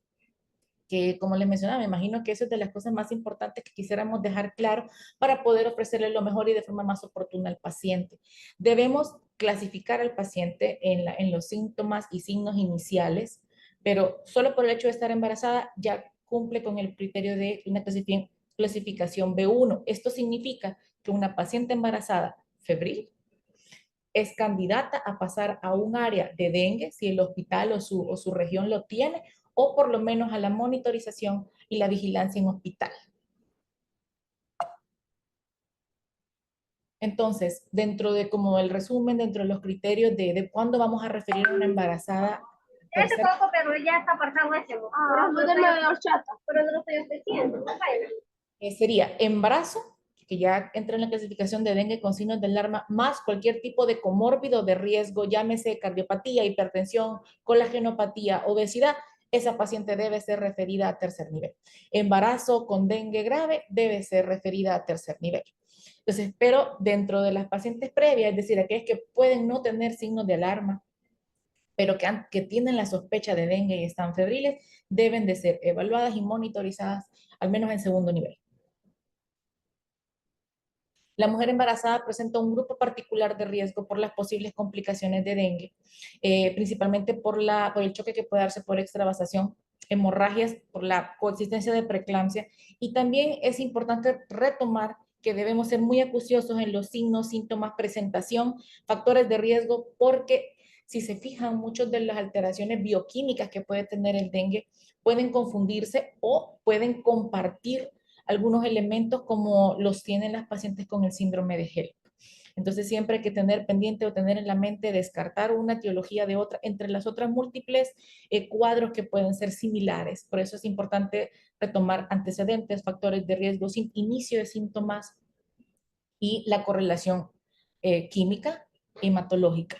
que como les mencionaba, me imagino que eso es de las cosas más importantes que quisiéramos dejar claro para poder ofrecerle lo mejor y de forma más oportuna al paciente. Debemos clasificar al paciente en los síntomas y signos iniciales, pero solo por el hecho de estar embarazada ya cumple con el criterio de una clasificación B1. Esto significa que una paciente embarazada febril es candidata a pasar a un área de dengue, si el hospital o su región lo tiene, o por lo menos a la monitorización y la vigilancia en hospital. Entonces, dentro de como el resumen, dentro de los criterios de cuándo vamos a referir a una embarazada. Este poco, pero ya está apartado ese. Pero no lo estoy ofreciendo. Sería embarazo, que ya entra en la clasificación de dengue con signos de alarma, más cualquier tipo de comórbido de riesgo, llámese cardiopatía, hipertensión, colagenopatía, obesidad, esa paciente debe ser referida a tercer nivel. Embarazo con dengue grave debe ser referida a tercer nivel. Entonces, pero dentro de las pacientes previas, es decir, aquellas que pueden no tener signos de alarma, pero que tienen la sospecha de dengue y están febriles, deben de ser evaluadas y monitorizadas al menos en segundo nivel. La mujer embarazada presenta un grupo particular de riesgo por las posibles complicaciones de dengue, principalmente por el choque que puede darse por extravasación, hemorragias, por la coexistencia de preeclampsia. Y también es importante retomar que debemos ser muy acuciosos en los signos, síntomas, presentación, factores de riesgo, porque si se fijan, muchas de las alteraciones bioquímicas que puede tener el dengue pueden confundirse o pueden compartir algunos elementos como los tienen las pacientes con el síndrome de HELP. Entonces siempre hay que tener pendiente o tener en la mente descartar una etiología de otra entre las otras múltiples cuadros que pueden ser similares. Por eso es importante retomar antecedentes, factores de riesgo, inicio de síntomas y la correlación química hematológica.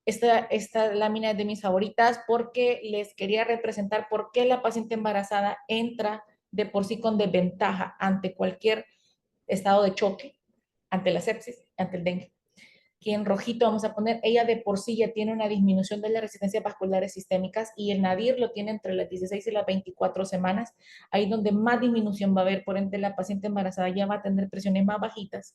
Esta lámina es de mis favoritas porque les quería representar por qué la paciente embarazada entra de por sí con desventaja ante cualquier estado de choque, ante la sepsis, ante el dengue. Aquí en rojito vamos a poner, ella de por sí ya tiene una disminución de las resistencias vasculares sistémicas y el nadir lo tiene entre las 16 y las 24 semanas, ahí donde más disminución va a haber, por ende la paciente embarazada ya va a tener presiones más bajitas.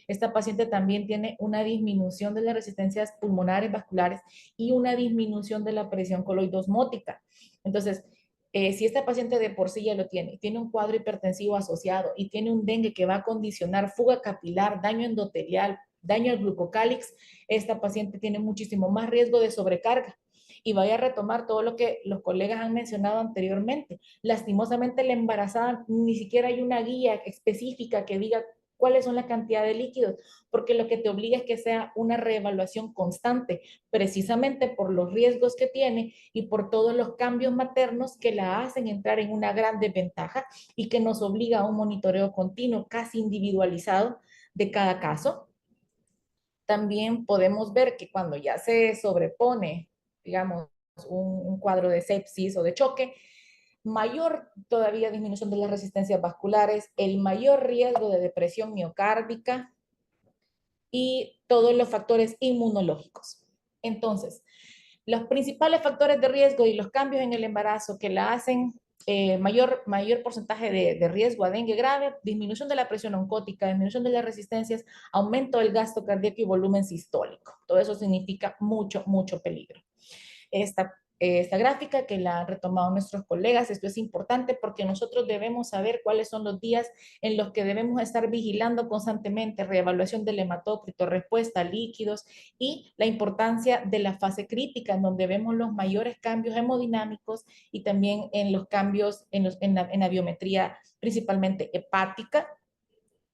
Esta paciente también tiene una disminución de las resistencias pulmonares vasculares y una disminución de la presión coloidosmótica. Entonces, si esta paciente de por sí ya lo tiene un cuadro hipertensivo asociado y tiene un dengue que va a condicionar fuga capilar, daño endotelial, daño al glucocálix, esta paciente tiene muchísimo más riesgo de sobrecarga. Y vaya a retomar todo lo que los colegas han mencionado anteriormente. Lastimosamente, la embarazada ni siquiera hay una guía específica que diga cuáles son la cantidad de líquidos, porque lo que te obliga es que sea una reevaluación constante, precisamente por los riesgos que tiene y por todos los cambios maternos que la hacen entrar en una gran desventaja y que nos obliga a un monitoreo continuo, casi individualizado de cada caso. También podemos ver que cuando ya se sobrepone, digamos, un cuadro de sepsis o de choque, mayor todavía disminución de las resistencias vasculares, el mayor riesgo de depresión miocárdica y todos los factores inmunológicos. Entonces, los principales factores de riesgo y los cambios en el embarazo que la hacen mayor porcentaje de riesgo a dengue grave, disminución de la presión oncótica, disminución de las resistencias, aumento del gasto cardíaco y volumen sistólico. Todo eso significa mucho, mucho peligro. Esta gráfica que la han retomado nuestros colegas, esto es importante porque nosotros debemos saber cuáles son los días en los que debemos estar vigilando constantemente, reevaluación del hematócrito, respuesta a líquidos y la importancia de la fase crítica en donde vemos los mayores cambios hemodinámicos y también en los cambios en la biometría principalmente hepática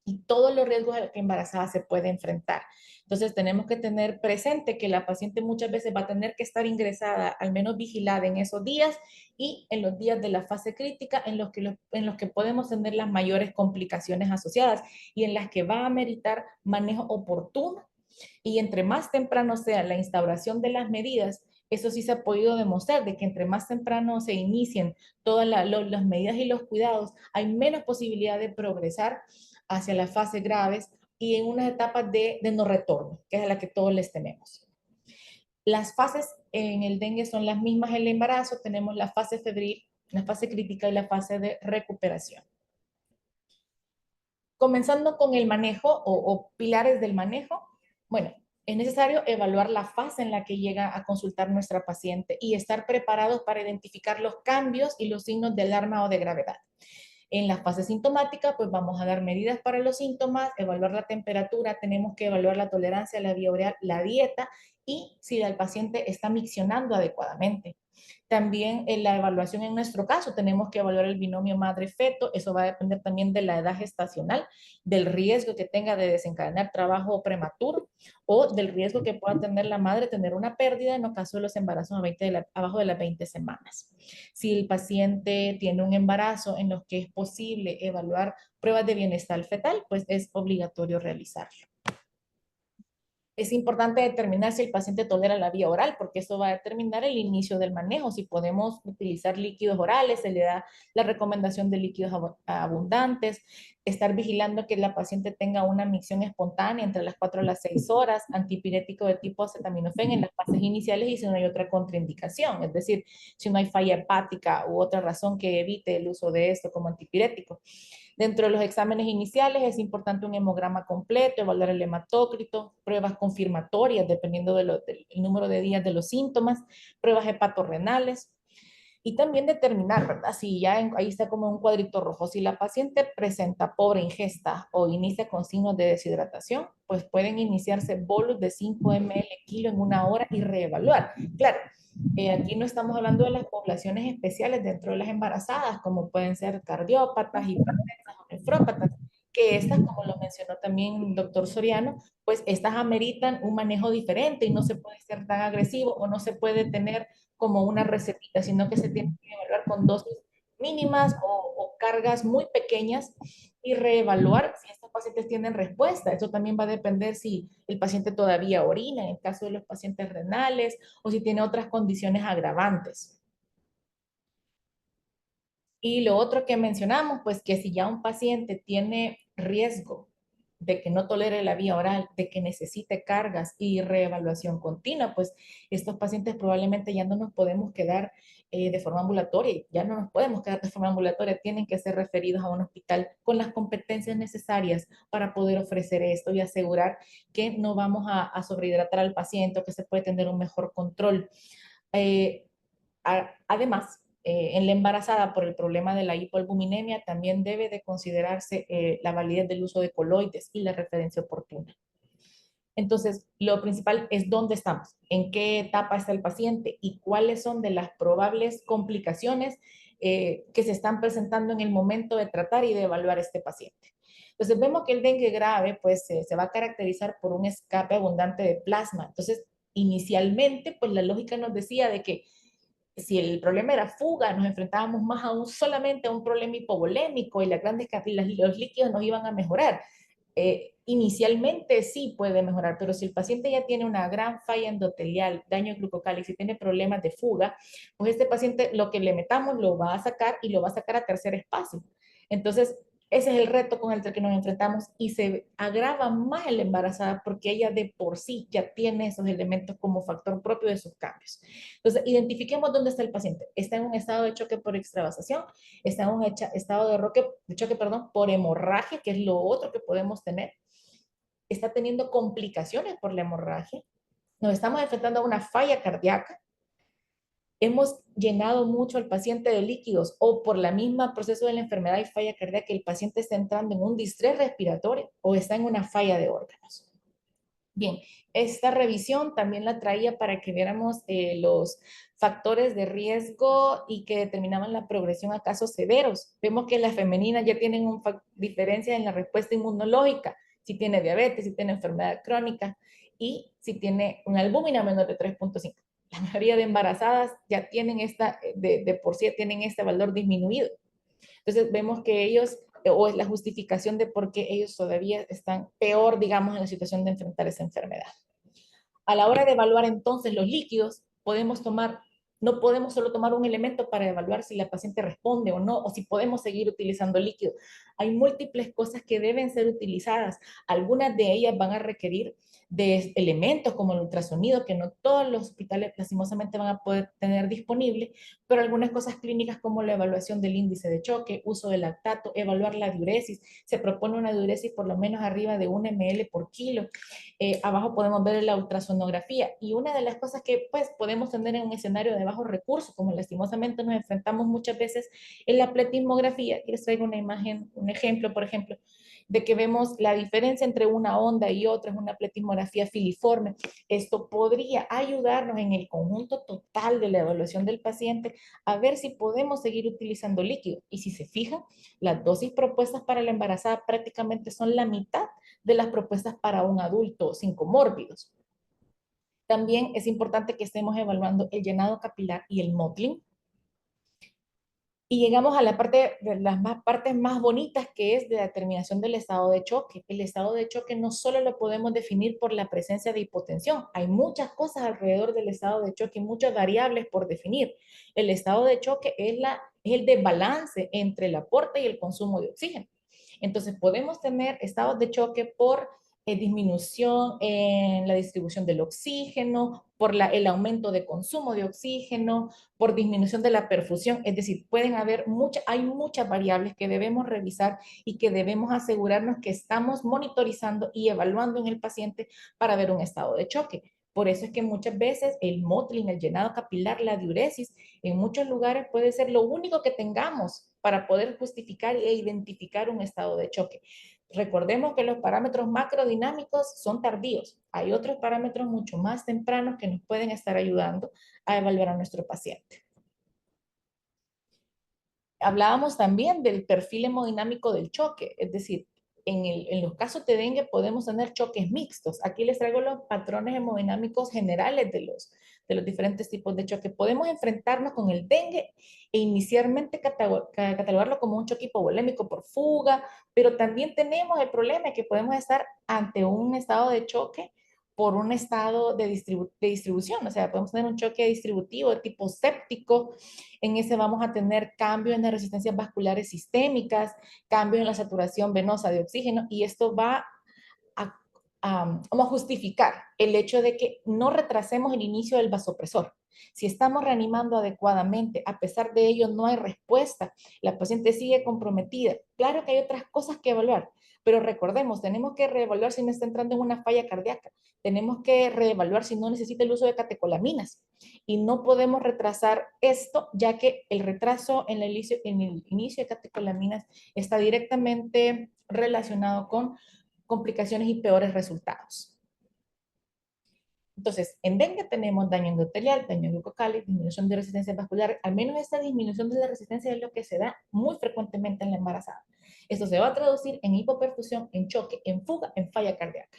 y todos los riesgos a los que embarazada se puede enfrentar. Entonces tenemos que tener presente que la paciente muchas veces va a tener que estar ingresada, al menos vigilada en esos días y en los días de la fase crítica en los que podemos tener las mayores complicaciones asociadas y en las que va a meritar manejo oportuno. Y entre más temprano sea la instauración de las medidas, eso sí se ha podido demostrar de que entre más temprano se inicien todas las medidas y los cuidados, hay menos posibilidad de progresar hacia las fases graves y en unas etapas de no retorno, que es a la que todos les tenemos. Las fases en el dengue son las mismas en el embarazo, tenemos la fase febril, la fase crítica y la fase de recuperación. Comenzando con el manejo o pilares del manejo, bueno, es necesario evaluar la fase en la que llega a consultar nuestra paciente y estar preparados para identificar los cambios y los signos de alarma o de gravedad. En la fase sintomática, pues vamos a dar medidas para los síntomas, evaluar la temperatura, tenemos que evaluar la tolerancia a la vía oral, la dieta y si el paciente está miccionando adecuadamente. También en la evaluación en nuestro caso tenemos que evaluar el binomio madre-feto, eso va a depender también de la edad gestacional, del riesgo que tenga de desencadenar trabajo prematuro o del riesgo que pueda tener la madre tener una pérdida en el caso de los embarazos abajo de las 20 semanas. Si el paciente tiene un embarazo en los que es posible evaluar pruebas de bienestar fetal, pues es obligatorio realizarlo. Es importante determinar si el paciente tolera la vía oral, porque eso va a determinar el inicio del manejo. Si podemos utilizar líquidos orales, se le da la recomendación de líquidos abundantes, estar vigilando que la paciente tenga una micción espontánea entre las 4 a las 6 horas, antipirético de tipo acetaminofén en las fases iniciales y si no hay otra contraindicación, es decir, si no hay falla hepática u otra razón que evite el uso de esto como antipirético. Dentro de los exámenes iniciales es importante un hemograma completo, evaluar el hematócrito, pruebas confirmatorias dependiendo del número de días de los síntomas, pruebas hepatorrenales y también determinar, ¿verdad? Si ya ahí está como un cuadrito rojo, si la paciente presenta pobre ingesta o inicia con signos de deshidratación, pues pueden iniciarse bolos de 5 ml kilo en una hora y reevaluar. Claro, aquí no estamos hablando de las poblaciones especiales dentro de las embarazadas, como pueden ser cardiópatas, hipertensas o nefrópatas. que estas, como lo mencionó también el doctor Soriano, pues estas ameritan un manejo diferente y no se puede ser tan agresivo o no se puede tener como una recetita, sino que se tiene que evaluar con dosis mínimas o cargas muy pequeñas y reevaluar si estos pacientes tienen respuesta. Eso también va a depender si el paciente todavía orina, en el caso de los pacientes renales, o si tiene otras condiciones agravantes. Y lo otro que mencionamos, pues que si ya un paciente tiene riesgo de que no tolere la vía oral, de que necesite cargas y reevaluación continua, pues estos pacientes probablemente ya no nos podemos quedar de forma ambulatoria, ya no nos podemos quedar de forma ambulatoria, tienen que ser referidos a un hospital con las competencias necesarias para poder ofrecer esto y asegurar que no vamos a sobrehidratar al paciente o que se puede tener un mejor control. Eh, Además, en la embarazada por el problema de la hipoalbuminemia también debe de considerarse la validez del uso de coloides y la referencia oportuna. Entonces, lo principal es dónde estamos, en qué etapa está el paciente y cuáles son de las probables complicaciones que se están presentando en el momento de tratar y de evaluar este paciente. Entonces, vemos que el dengue grave pues se va a caracterizar por un escape abundante de plasma. Entonces, inicialmente, pues la lógica nos decía de que si el problema era fuga, nos enfrentábamos más solamente a un problema hipovolémico y las grandes los líquidos nos iban a mejorar. Inicialmente sí puede mejorar, pero si el paciente ya tiene una gran falla endotelial, daño glucocal y si tiene problemas de fuga, pues este paciente lo que le metamos lo va a sacar y lo va a sacar a tercer espacio. Entonces, ese es el reto con el que nos enfrentamos y se agrava más en la embarazada porque ella de por sí ya tiene esos elementos como factor propio de sus cambios. Entonces, identifiquemos dónde está el paciente. Está en un estado de choque por extravasación, está en un estado de choque, perdón, por hemorragia, que es lo otro que podemos tener. Está teniendo complicaciones por la hemorragia. Nos estamos enfrentando a una falla cardíaca. Hemos llenado mucho al paciente de líquidos o por la misma proceso de la enfermedad y falla cardíaca, el paciente está entrando en un distrés respiratorio o está en una falla de órganos. Bien, esta revisión también la traía para que viéramos los factores de riesgo y que determinaban la progresión a casos severos. Vemos que las femeninas ya tienen una diferencia en la respuesta inmunológica, si tiene diabetes, si tiene enfermedad crónica y si tiene una albúmina menor de 3.5. La mayoría de embarazadas ya tienen de por sí tienen este valor disminuido. Entonces vemos que ellos, o es la justificación de por qué ellos todavía están peor, digamos, en la situación de enfrentar esa enfermedad. A la hora de evaluar entonces los líquidos, no podemos solo tomar un elemento para evaluar si la paciente responde o no, o si podemos seguir utilizando líquido. Hay múltiples cosas que deben ser utilizadas. Algunas de ellas van a requerir de elementos como el ultrasonido, que no todos los hospitales lastimosamente van a poder tener disponible, pero algunas cosas clínicas como la evaluación del índice de choque, uso de lactato, evaluar la diuresis. Se propone una diuresis por lo menos arriba de 1 ml por kilo. Abajo podemos ver la ultrasonografía y una de las cosas que pues podemos tener en un escenario de bajos recursos, como lastimosamente nos enfrentamos muchas veces en la pletismografía. Aquí les traigo una imagen, un ejemplo, por ejemplo, de que vemos la diferencia entre una onda y otra, es una pletismografía filiforme. Esto podría ayudarnos en el conjunto total de la evaluación del paciente a ver si podemos seguir utilizando líquido. Y si se fijan, las dosis propuestas para la embarazada prácticamente son la mitad de las propuestas para un adulto sin comórbidos. También es importante que estemos evaluando el llenado capilar y el mottling. Y llegamos a la parte de las partes más bonitas, que es de la determinación del estado de choque. El estado de choque no solo lo podemos definir por la presencia de hipotensión, hay muchas cosas alrededor del estado de choque, muchas variables por definir. El estado de choque es el desbalance entre el aporte y el consumo de oxígeno. Entonces podemos tener estados de choque por disminución en la distribución del oxígeno, por el aumento de consumo de oxígeno, por disminución de la perfusión. Es decir, hay muchas variables que debemos revisar y que debemos asegurarnos que estamos monitorizando y evaluando en el paciente para ver un estado de choque. Por eso es que muchas veces el mottling, el llenado capilar, la diuresis, en muchos lugares puede ser lo único que tengamos para poder justificar e identificar un estado de choque. Recordemos que los parámetros macrodinámicos son tardíos. Hay otros parámetros mucho más tempranos que nos pueden estar ayudando a evaluar a nuestro paciente. Hablábamos también del perfil hemodinámico del choque, es decir, en los casos de dengue podemos tener choques mixtos. Aquí les traigo los patrones hemodinámicos generales de los diferentes tipos de choque. Podemos enfrentarnos con el dengue e inicialmente catalogarlo como un choque hipovolémico por fuga, pero también tenemos el problema de que podemos estar ante un estado de choque por un estado de distribución, o sea, podemos tener un choque distributivo de tipo séptico. En ese vamos a tener cambios en las resistencias vasculares sistémicas, cambios en la saturación venosa de oxígeno, y esto va vamos a justificar el hecho de que no retrasemos el inicio del vasopresor. Si estamos reanimando adecuadamente, a pesar de ello no hay respuesta, la paciente sigue comprometida. Claro que hay otras cosas que evaluar, pero recordemos, tenemos que reevaluar si no está entrando en una falla cardíaca, tenemos que reevaluar si no necesita el uso de catecolaminas, y no podemos retrasar esto, ya que el retraso en el inicio de catecolaminas está directamente relacionado con complicaciones y peores resultados. Entonces, en dengue tenemos daño endotelial, daño glucocálico, disminución de resistencia vascular. Al menos esta disminución de la resistencia es lo que se da muy frecuentemente en la embarazada. Esto se va a traducir en hipoperfusión, en choque, en fuga, en falla cardíaca.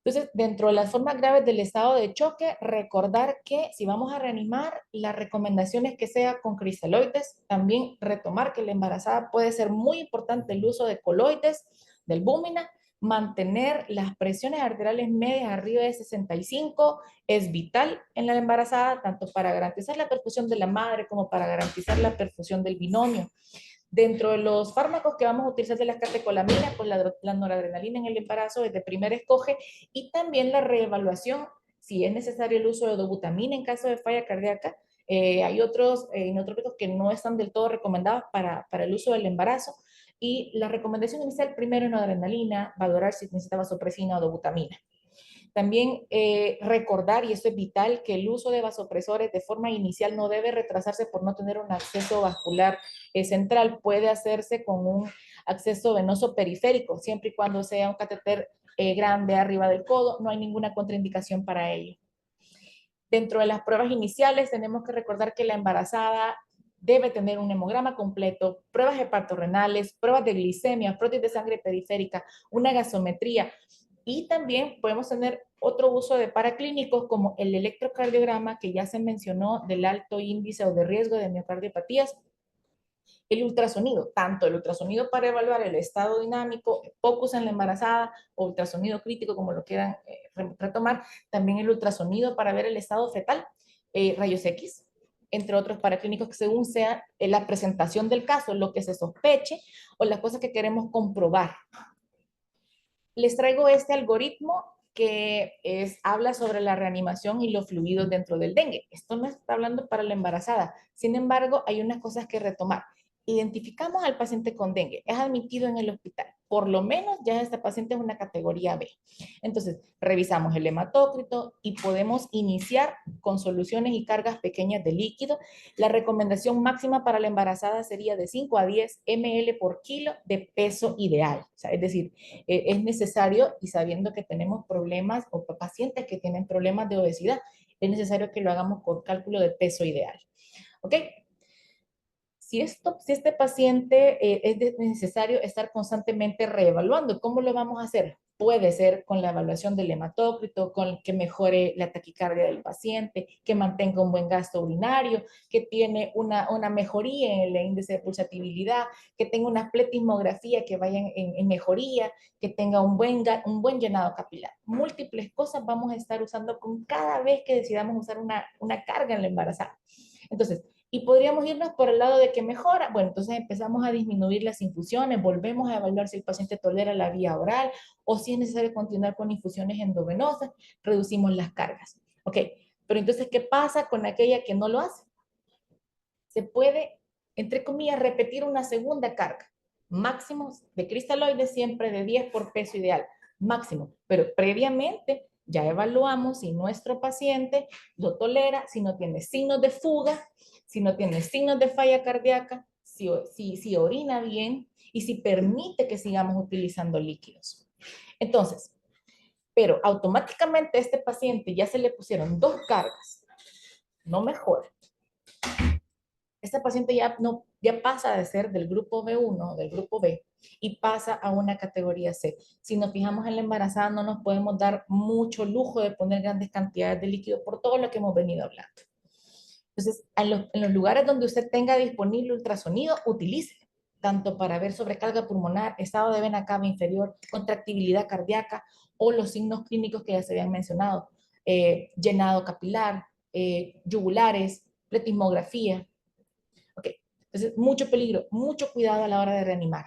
Entonces, dentro de las formas graves del estado de choque, recordar que si vamos a reanimar, la recomendación es que sea con cristaloides. También retomar que la embarazada puede ser muy importante el uso de coloides, del albúmina. Mantener las presiones arteriales medias arriba de 65 es vital en la embarazada, tanto para garantizar la perfusión de la madre como para garantizar la perfusión del binomio. Dentro de los fármacos que vamos a utilizar de las catecolaminas, pues la noradrenalina en el embarazo es de primer escoge, y también la reevaluación, si es necesario el uso de dobutamina en caso de falla cardíaca. Hay otros inotrópicos que no están del todo recomendados para el uso del embarazo, y la recomendación inicial primero noradrenalina, valorar si necesita vasopresina o dobutamina. También recordar, y esto es vital, que el uso de vasopresores de forma inicial no debe retrasarse por no tener un acceso vascular central. Puede hacerse con un acceso venoso periférico, siempre y cuando sea un catéter grande arriba del codo. No hay ninguna contraindicación para ello. Dentro de las pruebas iniciales tenemos que recordar que la embarazada debe tener un hemograma completo, pruebas hepatorrenales, pruebas de glicemia, prótesis de sangre periférica, una gasometría. Y también podemos tener otro uso de paraclínicos como el electrocardiograma, que ya se mencionó, del alto índice o de riesgo de miocardiopatías. El ultrasonido, tanto el ultrasonido para evaluar el estado dinámico, POCUS en la embarazada, o ultrasonido crítico, como lo quieran retomar, también el ultrasonido para ver el estado fetal, rayos X, entre otros paraclínicos, que según sea la presentación del caso, lo que se sospeche o las cosas que queremos comprobar. Les traigo este algoritmo que habla sobre la reanimación y los fluidos dentro del dengue. Esto no está hablando para la embarazada. Sin embargo, hay unas cosas que retomar. Identificamos al paciente con dengue, es admitido en el hospital. Por lo menos ya esta paciente es una categoría B. Entonces, revisamos el hematócrito y podemos iniciar con soluciones y cargas pequeñas de líquido. La recomendación máxima para la embarazada sería de 5 a 10 ml por kilo de peso ideal. O sea, es decir, es necesario, y sabiendo que tenemos problemas o pacientes que tienen problemas de obesidad, es necesario que lo hagamos con cálculo de peso ideal. ¿Ok? Si este paciente es necesario estar constantemente reevaluando, ¿cómo lo vamos a hacer? Puede ser con la evaluación del hematócrito, con que mejore la taquicardia del paciente, que mantenga un buen gasto urinario, que tiene una mejoría en el índice de pulsatibilidad, que tenga una pletismografía que vaya en mejoría, que tenga un buen llenado capilar. Múltiples cosas vamos a estar usando con cada vez que decidamos usar una carga en la embarazada. Entonces, y podríamos irnos por el lado de que mejora. Bueno, entonces empezamos a disminuir las infusiones, volvemos a evaluar si el paciente tolera la vía oral o si es necesario continuar con infusiones endovenosas, reducimos las cargas. Ok, pero entonces, ¿qué pasa con aquella que no lo hace? Se puede, entre comillas, repetir una segunda carga. Máximo de cristaloides siempre de 10 por peso ideal, máximo, pero previamente ya evaluamos si nuestro paciente lo tolera, si no tiene signos de fuga, si no tiene signos de falla cardíaca, si orina bien y si permite que sigamos utilizando líquidos. Entonces, pero automáticamente a este paciente ya se le pusieron 2 cargas, no mejora. Esta paciente ya pasa de ser del grupo B1, del grupo B, y pasa a una categoría C. Si nos fijamos en la embarazada, no nos podemos dar mucho lujo de poner grandes cantidades de líquido por todo lo que hemos venido hablando. Entonces, en los lugares donde usted tenga disponible ultrasonido, utilícelo, tanto para ver sobrecarga pulmonar, estado de vena cava inferior, contractibilidad cardíaca o los signos clínicos que ya se habían mencionado, llenado capilar, yugulares, pletismografía. Ok, entonces mucho peligro, mucho cuidado a la hora de reanimar.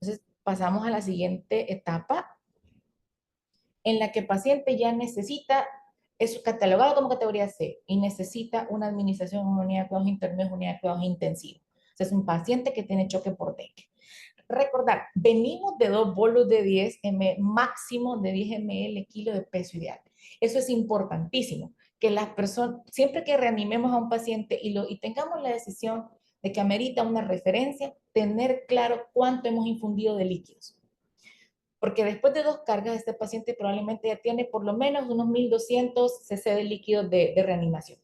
Entonces pasamos a la siguiente etapa en la que el paciente ya necesita, es catalogado como categoría C y necesita una administración en una unidad de cuidados intermedios, unidad de cuidados intensivos. O sea, es un paciente que tiene choque por dengue. Recordar, venimos de 2 bolos de 10 ml, máximo de 10 ml kilo de peso ideal. Eso es importantísimo, que las personas, siempre que reanimemos a un paciente y tengamos la decisión de que amerita una referencia, tener claro cuánto hemos infundido de líquidos. Porque después de 2 cargas, este paciente probablemente ya tiene por lo menos unos 1200 cc de líquidos de reanimación.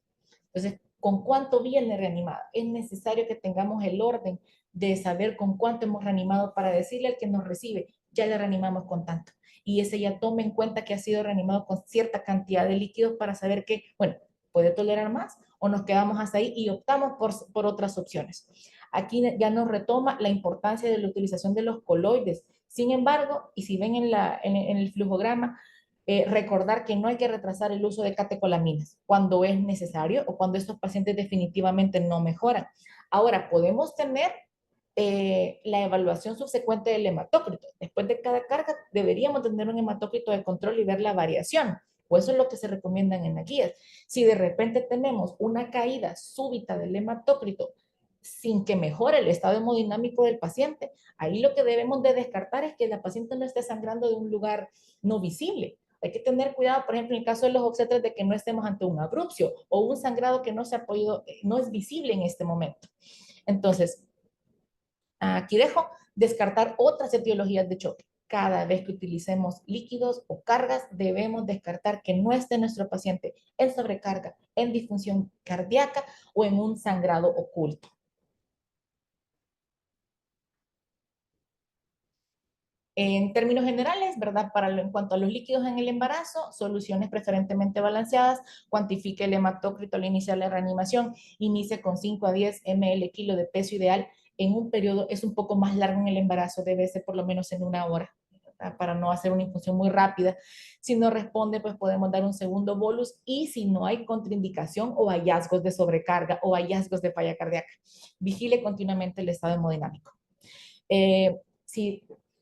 Entonces, ¿con cuánto viene reanimado? Es necesario que tengamos el orden de saber con cuánto hemos reanimado para decirle al que nos recibe, ya le reanimamos con tanto. Y ese ya tome en cuenta que ha sido reanimado con cierta cantidad de líquidos para saber que, bueno, puede tolerar más o nos quedamos hasta ahí y optamos por otras opciones. Aquí ya nos retoma la importancia de la utilización de los coloides. Sin embargo, y si ven en el flujograma, recordar que no hay que retrasar el uso de catecolaminas cuando es necesario o cuando estos pacientes definitivamente no mejoran. Ahora, podemos tener la evaluación subsecuente del hematócrito. Después de cada carga deberíamos tener un hematócrito de control y ver la variación. O eso es lo que se recomiendan en las guías. Si de repente tenemos una caída súbita del hematócrito sin que mejore el estado hemodinámico del paciente, ahí lo que debemos de descartar es que la paciente no esté sangrando de un lugar no visible. Hay que tener cuidado, por ejemplo, en el caso de los obstetras, de que no estemos ante un abrupcio o un sangrado que no se ha podido, no es visible en este momento. Entonces, aquí dejo descartar otras etiologías de choque. Cada vez que utilicemos líquidos o cargas, debemos descartar que no esté nuestro paciente en sobrecarga, en disfunción cardíaca o en un sangrado oculto. En términos generales, ¿verdad? En cuanto a los líquidos en el embarazo, soluciones preferentemente balanceadas, cuantifique el hematócrito al iniciar la reanimación, inicie con 5 a 10 ml kilo de peso ideal en un periodo, es un poco más largo en el embarazo, debe ser por lo menos en 1 hora, ¿verdad? Para no hacer una infusión muy rápida. Si no responde, pues podemos dar un segundo bolus y si no hay contraindicación o hallazgos de sobrecarga o hallazgos de falla cardíaca, vigile continuamente el estado hemodinámico.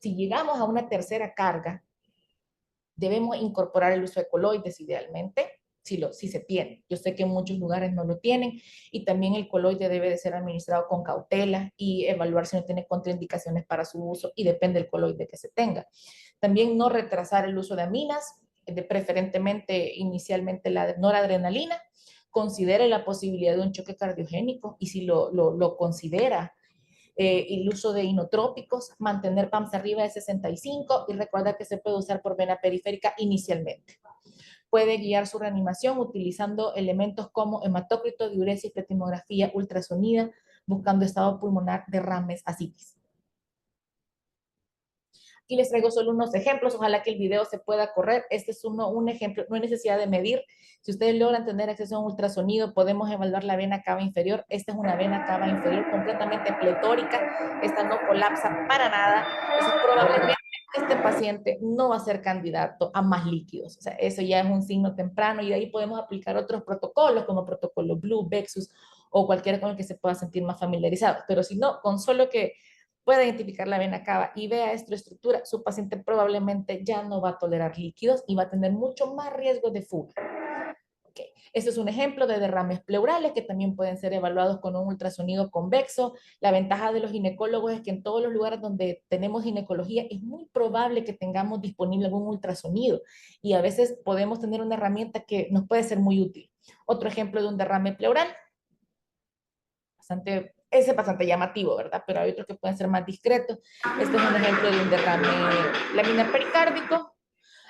Si llegamos a una tercera carga, debemos incorporar el uso de coloides idealmente, si se tiene. Yo sé que en muchos lugares no lo tienen y también el coloide debe de ser administrado con cautela y evaluar si no tiene contraindicaciones para su uso y depende del coloide que se tenga. También no retrasar el uso de aminas, preferentemente inicialmente la noradrenalina. Considere la posibilidad de un choque cardiogénico y si lo considera, el uso de inotrópicos, mantener PAMS arriba de 65 y recuerda que se puede usar por vena periférica inicialmente. Puede guiar su reanimación utilizando elementos como hematócrito, diuresis, pletismografía, ultrasonida, buscando estado pulmonar, derrames, ascitis. Aquí les traigo solo unos ejemplos, ojalá que el video se pueda correr. Este es un ejemplo, no hay necesidad de medir. Si ustedes logran tener acceso a un ultrasonido, podemos evaluar la vena cava inferior. Esta es una vena cava inferior completamente pletórica. Esta no colapsa para nada. Entonces, probablemente este paciente no va a ser candidato a más líquidos. O sea, eso ya es un signo temprano y de ahí podemos aplicar otros protocolos como protocolo Blue, Vexus o cualquiera con el que se pueda sentir más familiarizado. Pero si no, con solo que pueda identificar la vena cava y vea esta estructura, su paciente probablemente ya no va a tolerar líquidos y va a tener mucho más riesgo de fuga. Okay. Este es un ejemplo de derrames pleurales que también pueden ser evaluados con un ultrasonido convexo. La ventaja de los ginecólogos es que en todos los lugares donde tenemos ginecología es muy probable que tengamos disponible algún ultrasonido y a veces podemos tener una herramienta que nos puede ser muy útil. Otro ejemplo de un derrame pleural, ese es bastante llamativo, ¿verdad? Pero hay otros que pueden ser más discretos. Este es un ejemplo de un derrame laminar pericárdico.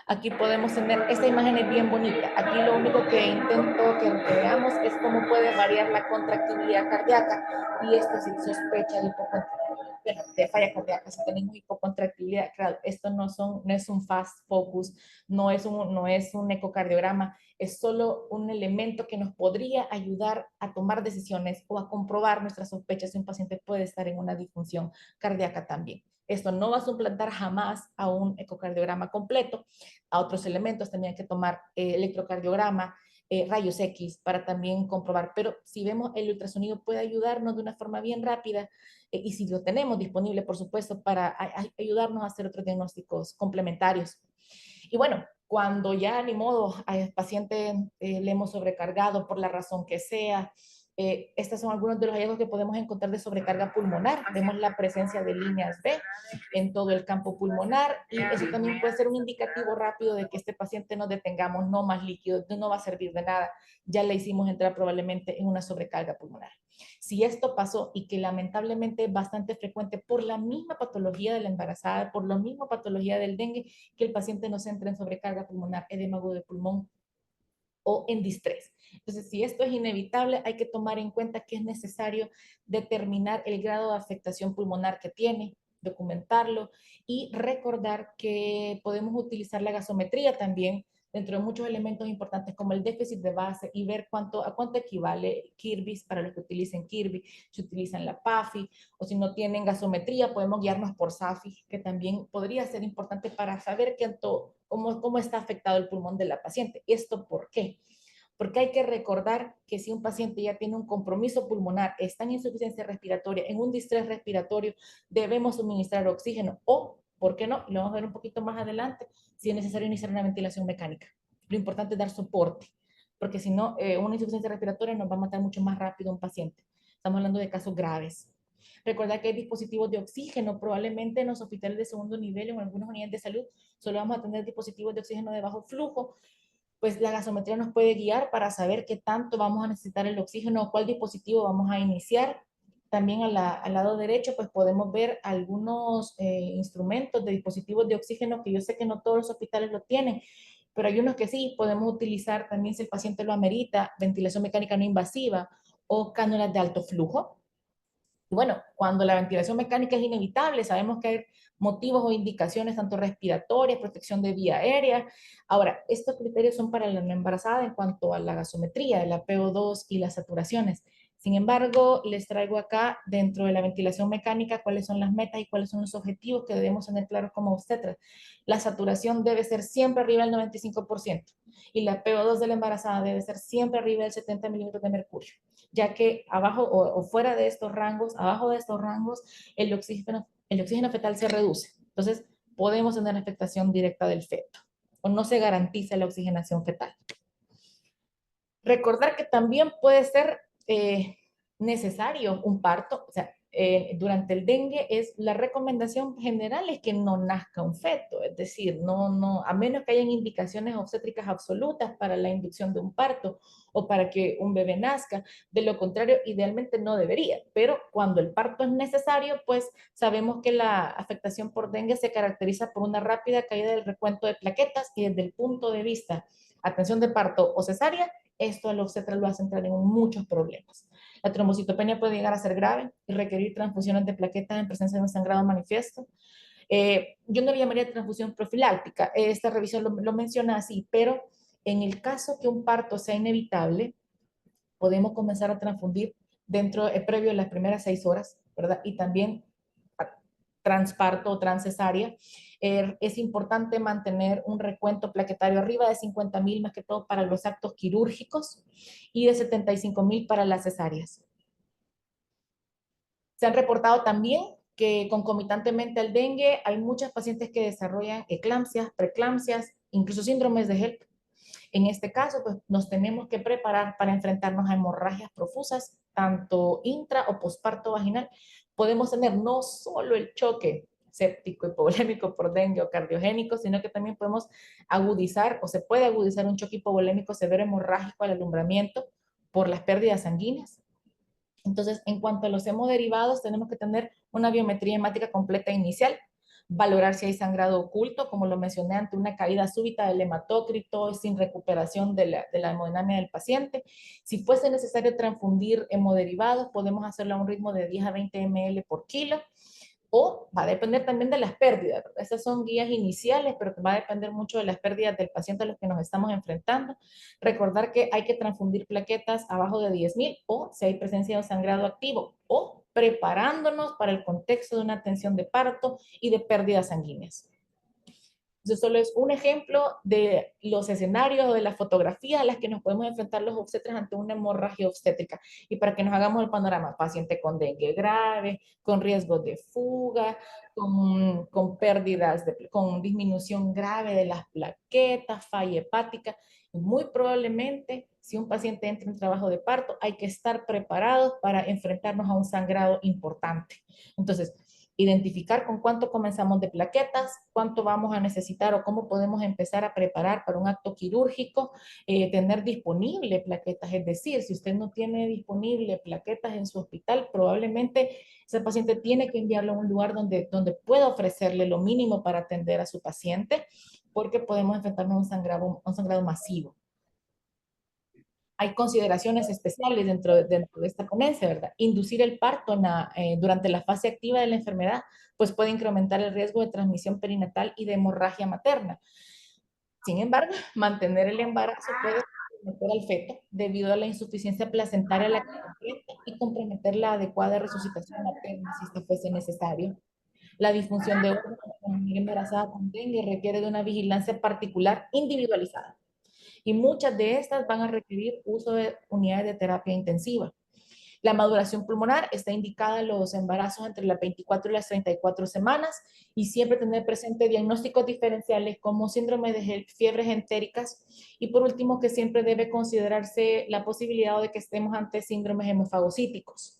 Aquí podemos tener, esta imagen es bien bonita. Aquí lo único que intento que veamos es cómo puede variar la contractibilidad cardíaca y esto sí sospecha de falla cardíaca. Si tenemos hipocontractibilidad, claro, esto no es un fast focus, no es un ecocardiograma, es solo un elemento que nos podría ayudar a tomar decisiones o a comprobar nuestras sospechas si un paciente puede estar en una disfunción cardíaca también. Esto no va a suplantar jamás a un ecocardiograma completo. A otros elementos también hay que tomar electrocardiograma, rayos X para también comprobar. Pero si vemos el ultrasonido puede ayudarnos de una forma bien rápida y si lo tenemos disponible, por supuesto, para ayudarnos a hacer otros diagnósticos complementarios. Y bueno, cuando ya ni modo al paciente le hemos sobrecargado por la razón que sea, estos son algunos de los hallazgos que podemos encontrar de sobrecarga pulmonar. Vemos la presencia de líneas B en todo el campo pulmonar y eso también puede ser un indicativo rápido de que este paciente nos detengamos, no más líquido, no va a servir de nada. Ya le hicimos entrar probablemente en una sobrecarga pulmonar. Si esto pasó y que lamentablemente es bastante frecuente por la misma patología de la embarazada, por la misma patología del dengue, que el paciente nos entre en sobrecarga pulmonar, edema agudo de pulmón o en distrés. Entonces, si esto es inevitable, hay que tomar en cuenta que es necesario determinar el grado de afectación pulmonar que tiene, documentarlo y recordar que podemos utilizar la gasometría también dentro de muchos elementos importantes como el déficit de base y ver a cuánto equivale Kirby para los que utilicen Kirby, si utilizan la PAFI o si no tienen gasometría podemos guiarnos por SAFI, que también podría ser importante para saber cómo está afectado el pulmón de la paciente. ¿Esto por qué? Porque hay que recordar que si un paciente ya tiene un compromiso pulmonar, está en insuficiencia respiratoria, en un distrés respiratorio, debemos suministrar oxígeno o, ¿por qué no? Lo vamos a ver un poquito más adelante, si es necesario iniciar una ventilación mecánica. Lo importante es dar soporte, porque si no, una insuficiencia respiratoria nos va a matar mucho más rápido a un paciente. Estamos hablando de casos graves. Recordar que hay dispositivos de oxígeno, probablemente en los hospitales de segundo nivel o en algunas unidades de salud, solo vamos a tener dispositivos de oxígeno de bajo flujo, pues la gasometría nos puede guiar para saber qué tanto vamos a necesitar el oxígeno o cuál dispositivo vamos a iniciar. También al lado derecho, pues podemos ver algunos instrumentos de dispositivos de oxígeno que yo sé que no todos los hospitales lo tienen, pero hay unos que sí podemos utilizar también si el paciente lo amerita, ventilación mecánica no invasiva o cánulas de alto flujo. Y bueno, cuando la ventilación mecánica es inevitable, sabemos que hay motivos o indicaciones tanto respiratorias, protección de vía aérea. Ahora, estos criterios son para la no embarazada en cuanto a la gasometría, la PO2 y las saturaciones. Sin embargo, les traigo acá dentro de la ventilación mecánica cuáles son las metas y cuáles son los objetivos que debemos tener claros como obstetras. La saturación debe ser siempre arriba del 95% y la PO2 de la embarazada debe ser siempre arriba del 70 milímetros de mercurio, ya que abajo o fuera de estos rangos, abajo de estos rangos, el oxígeno fetal se reduce. Entonces, podemos tener afectación directa del feto o no se garantiza la oxigenación fetal. Recordar que también puede ser necesario un parto, o sea, durante el dengue la recomendación general es que no nazca un feto, es decir, a menos que hayan indicaciones obstétricas absolutas para la inducción de un parto o para que un bebé nazca, de lo contrario, idealmente no debería, pero cuando el parto es necesario, pues sabemos que la afectación por dengue se caracteriza por una rápida caída del recuento de plaquetas y desde el punto de vista atención de parto o cesárea, esto al obstetra lo hace entrar en muchos problemas. La trombocitopenia puede llegar a ser grave y requerir transfusiones de plaquetas en presencia de un sangrado manifiesto. Yo no le llamaría transfusión profiláctica, esta revisión lo menciona así, pero en el caso que un parto sea inevitable, podemos comenzar a transfundir previo a las primeras 6 horas, ¿verdad? Y también transparto o transcesárea, es importante mantener un recuento plaquetario arriba de 50,000, más que todo para los actos quirúrgicos, y de 75,000 para las cesáreas. Se han reportado también que concomitantemente al dengue hay muchas pacientes que desarrollan eclampsias, preeclampsias, incluso síndromes de HELP. En este caso, pues nos tenemos que preparar para enfrentarnos a hemorragias profusas, tanto intra o posparto vaginal. Podemos tener no solo el choque séptico, hipovolémico por dengue o cardiogénico, sino que también podemos agudizar o se puede agudizar un choque hipovolémico severo hemorrágico al alumbramiento por las pérdidas sanguíneas. Entonces, en cuanto a los hemoderivados, tenemos que tener una biometría hemática completa inicial, valorar si hay sangrado oculto, como lo mencioné, ante una caída súbita del hematócrito sin recuperación de la hemodinamia del paciente. Si fuese necesario transfundir hemoderivados, podemos hacerlo a un ritmo de 10 a 20 ml por kilo, o va a depender también de las pérdidas. Esas son guías iniciales, pero que va a depender mucho de las pérdidas del paciente a los que nos estamos enfrentando. Recordar que hay que transfundir plaquetas abajo de 10.000 o si hay presencia de sangrado activo, o preparándonos para el contexto de una atención de parto y de pérdidas sanguíneas. Eso solo es un ejemplo de los escenarios o de las fotografías a las que nos podemos enfrentar los obstetras ante una hemorragia obstétrica. Y para que nos hagamos el panorama, paciente con dengue grave, con riesgo de fuga, con pérdidas, con disminución grave de las plaquetas, falla hepática. Y muy probablemente, si un paciente entra en trabajo de parto, hay que estar preparados para enfrentarnos a un sangrado importante. Entonces, identificar con cuánto comenzamos de plaquetas, cuánto vamos a necesitar o cómo podemos empezar a preparar para un acto quirúrgico, tener disponible plaquetas, es decir, si usted no tiene disponible plaquetas en su hospital, probablemente ese paciente tiene que enviarlo a un lugar donde pueda ofrecerle lo mínimo para atender a su paciente, porque podemos enfrentarnos a un sangrado masivo. Hay consideraciones especiales dentro de esta ponencia, ¿verdad? Inducir el parto durante la fase activa de la enfermedad, pues puede incrementar el riesgo de transmisión perinatal y de hemorragia materna. Sin embargo, mantener el embarazo puede comprometer al feto debido a la insuficiencia placentaria a la que enfrenta y comprometer la adecuada resucitación materna si esto fuese necesario. La disfunción de órganos de la mujer embarazada con dengue requiere de una vigilancia particular individualizada, y muchas de estas van a requerir uso de unidades de terapia intensiva. La maduración pulmonar está indicada en los embarazos entre las 24 y las 34 semanas, y siempre tener presente diagnósticos diferenciales como síndrome de fiebres entéricas, y por último que siempre debe considerarse la posibilidad de que estemos ante síndromes hemofagocíticos.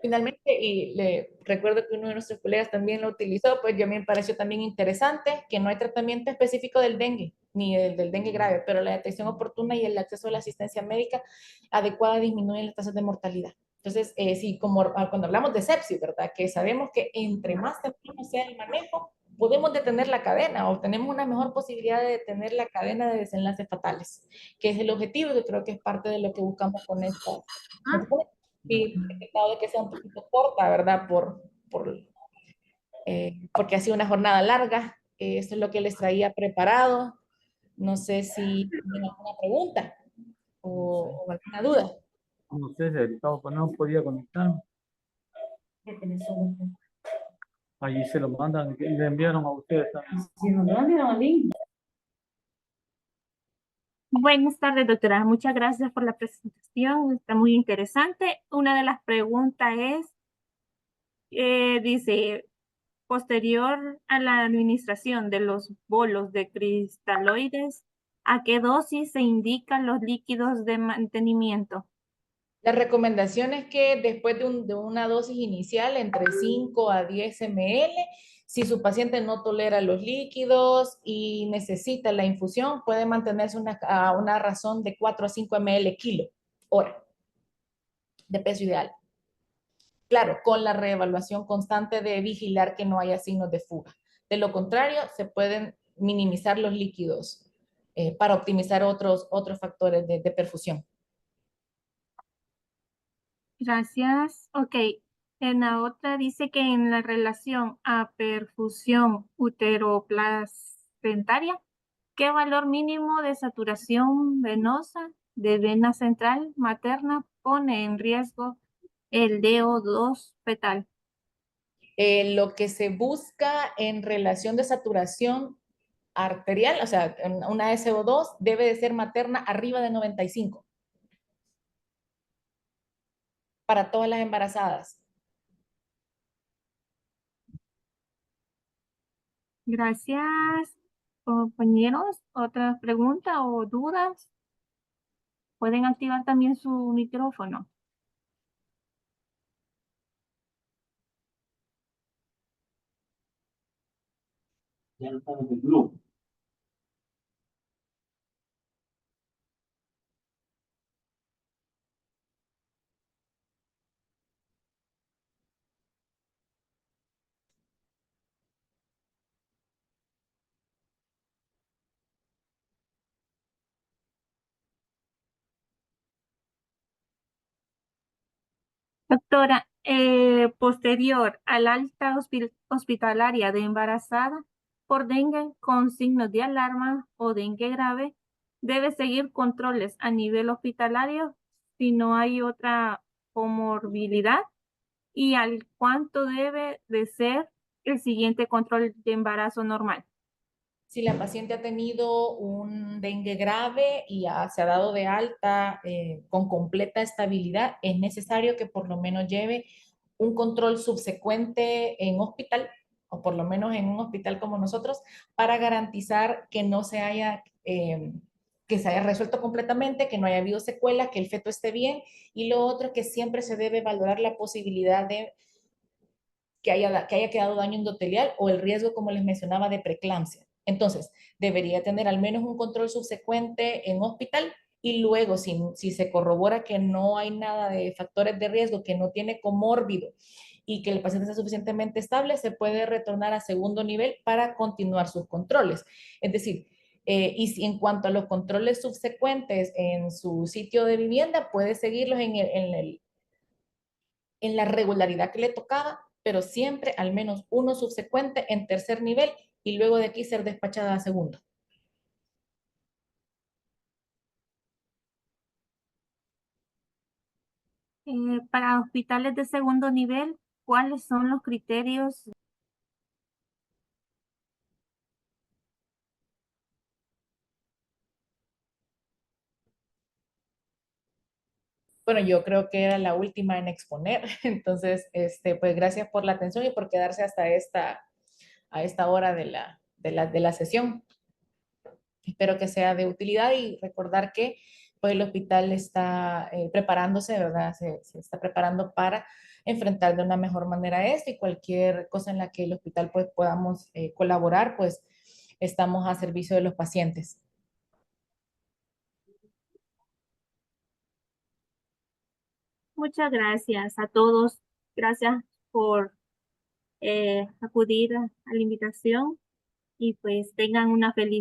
Finalmente, y le recuerdo que uno de nuestros colegas también lo utilizó, pues yo me pareció también interesante que no hay tratamiento específico del dengue, ni del dengue grave, pero la detección oportuna y el acceso a la asistencia médica adecuada disminuyen las tasas de mortalidad. Entonces, sí, como cuando hablamos de sepsis, ¿verdad? Que sabemos que entre más temprano sea el manejo, podemos detener la cadena o tenemos una mejor posibilidad de detener la cadena de desenlaces fatales, que es el objetivo y creo que es parte de lo que buscamos con esto. Y he tratado de que sea un poquito corta, ¿verdad? Porque ha sido una jornada larga. Esto es lo que les traía preparado. No sé si tienen alguna pregunta o alguna duda. No sé, si el Gustavo pues no podía conectar. Allí se lo mandan y le enviaron a ustedes también. Buenas tardes, doctora. Muchas gracias por la presentación. Está muy interesante. Una de las preguntas es, dice, posterior a la administración de los bolos de cristaloides, ¿a qué dosis se indican los líquidos de mantenimiento? La recomendación es que después de una dosis inicial entre 5 a 10 ml, si su paciente no tolera los líquidos y necesita la infusión, puede mantenerse a una razón de 4 a 5 ml kilo hora de peso ideal. Claro, con la reevaluación constante de vigilar que no haya signos de fuga. De lo contrario, se pueden minimizar los líquidos para optimizar otros factores de perfusión. Gracias. Ok. En la otra dice que en la relación a perfusión uteroplacentaria, ¿qué valor mínimo de saturación venosa de vena central materna pone en riesgo el DO2 fetal? Lo que se busca en relación de saturación arterial, o sea, una SO2 debe de ser materna arriba de 95 para todas las embarazadas. Gracias, compañeros. ¿Otra pregunta o dudas? Pueden activar también su micrófono. Ya no estamos en grupo. Doctora, posterior al alta hospitalaria de embarazada por dengue con signos de alarma o dengue grave, debe seguir controles a nivel hospitalario si no hay otra comorbilidad y al cuánto debe de ser el siguiente control de embarazo normal. Si la paciente ha tenido un dengue grave y se ha dado de alta con completa estabilidad, es necesario que por lo menos lleve un control subsecuente en hospital, o por lo menos en un hospital como nosotros, para garantizar que no se haya, que se haya resuelto completamente, que no haya habido secuelas, que el feto esté bien. Y lo otro, que siempre se debe valorar la posibilidad de que haya quedado daño endotelial o el riesgo, como les mencionaba, de preeclampsia. Entonces, debería tener al menos un control subsecuente en hospital y luego, si se corrobora que no hay nada de factores de riesgo, que no tiene comórbido y que el paciente está suficientemente estable, se puede retornar a segundo nivel para continuar sus controles. Es decir, y si en cuanto a los controles subsecuentes en su sitio de vivienda, puede seguirlos en la regularidad que le tocaba, pero siempre al menos uno subsecuente en tercer nivel y luego de aquí ser despachada a segundo. Para hospitales de segundo nivel, ¿cuáles son los criterios? Bueno, yo creo que era la última en exponer, entonces, pues gracias por la atención y por quedarse hasta a esta hora de la sesión. Espero que sea de utilidad y recordar que pues, el hospital está preparándose, ¿verdad? Se está preparando para enfrentar de una mejor manera esto y cualquier cosa en la que el hospital pues, podamos colaborar, pues estamos a servicio de los pacientes. Muchas gracias a todos. Gracias por acudir a la invitación y pues tengan una feliz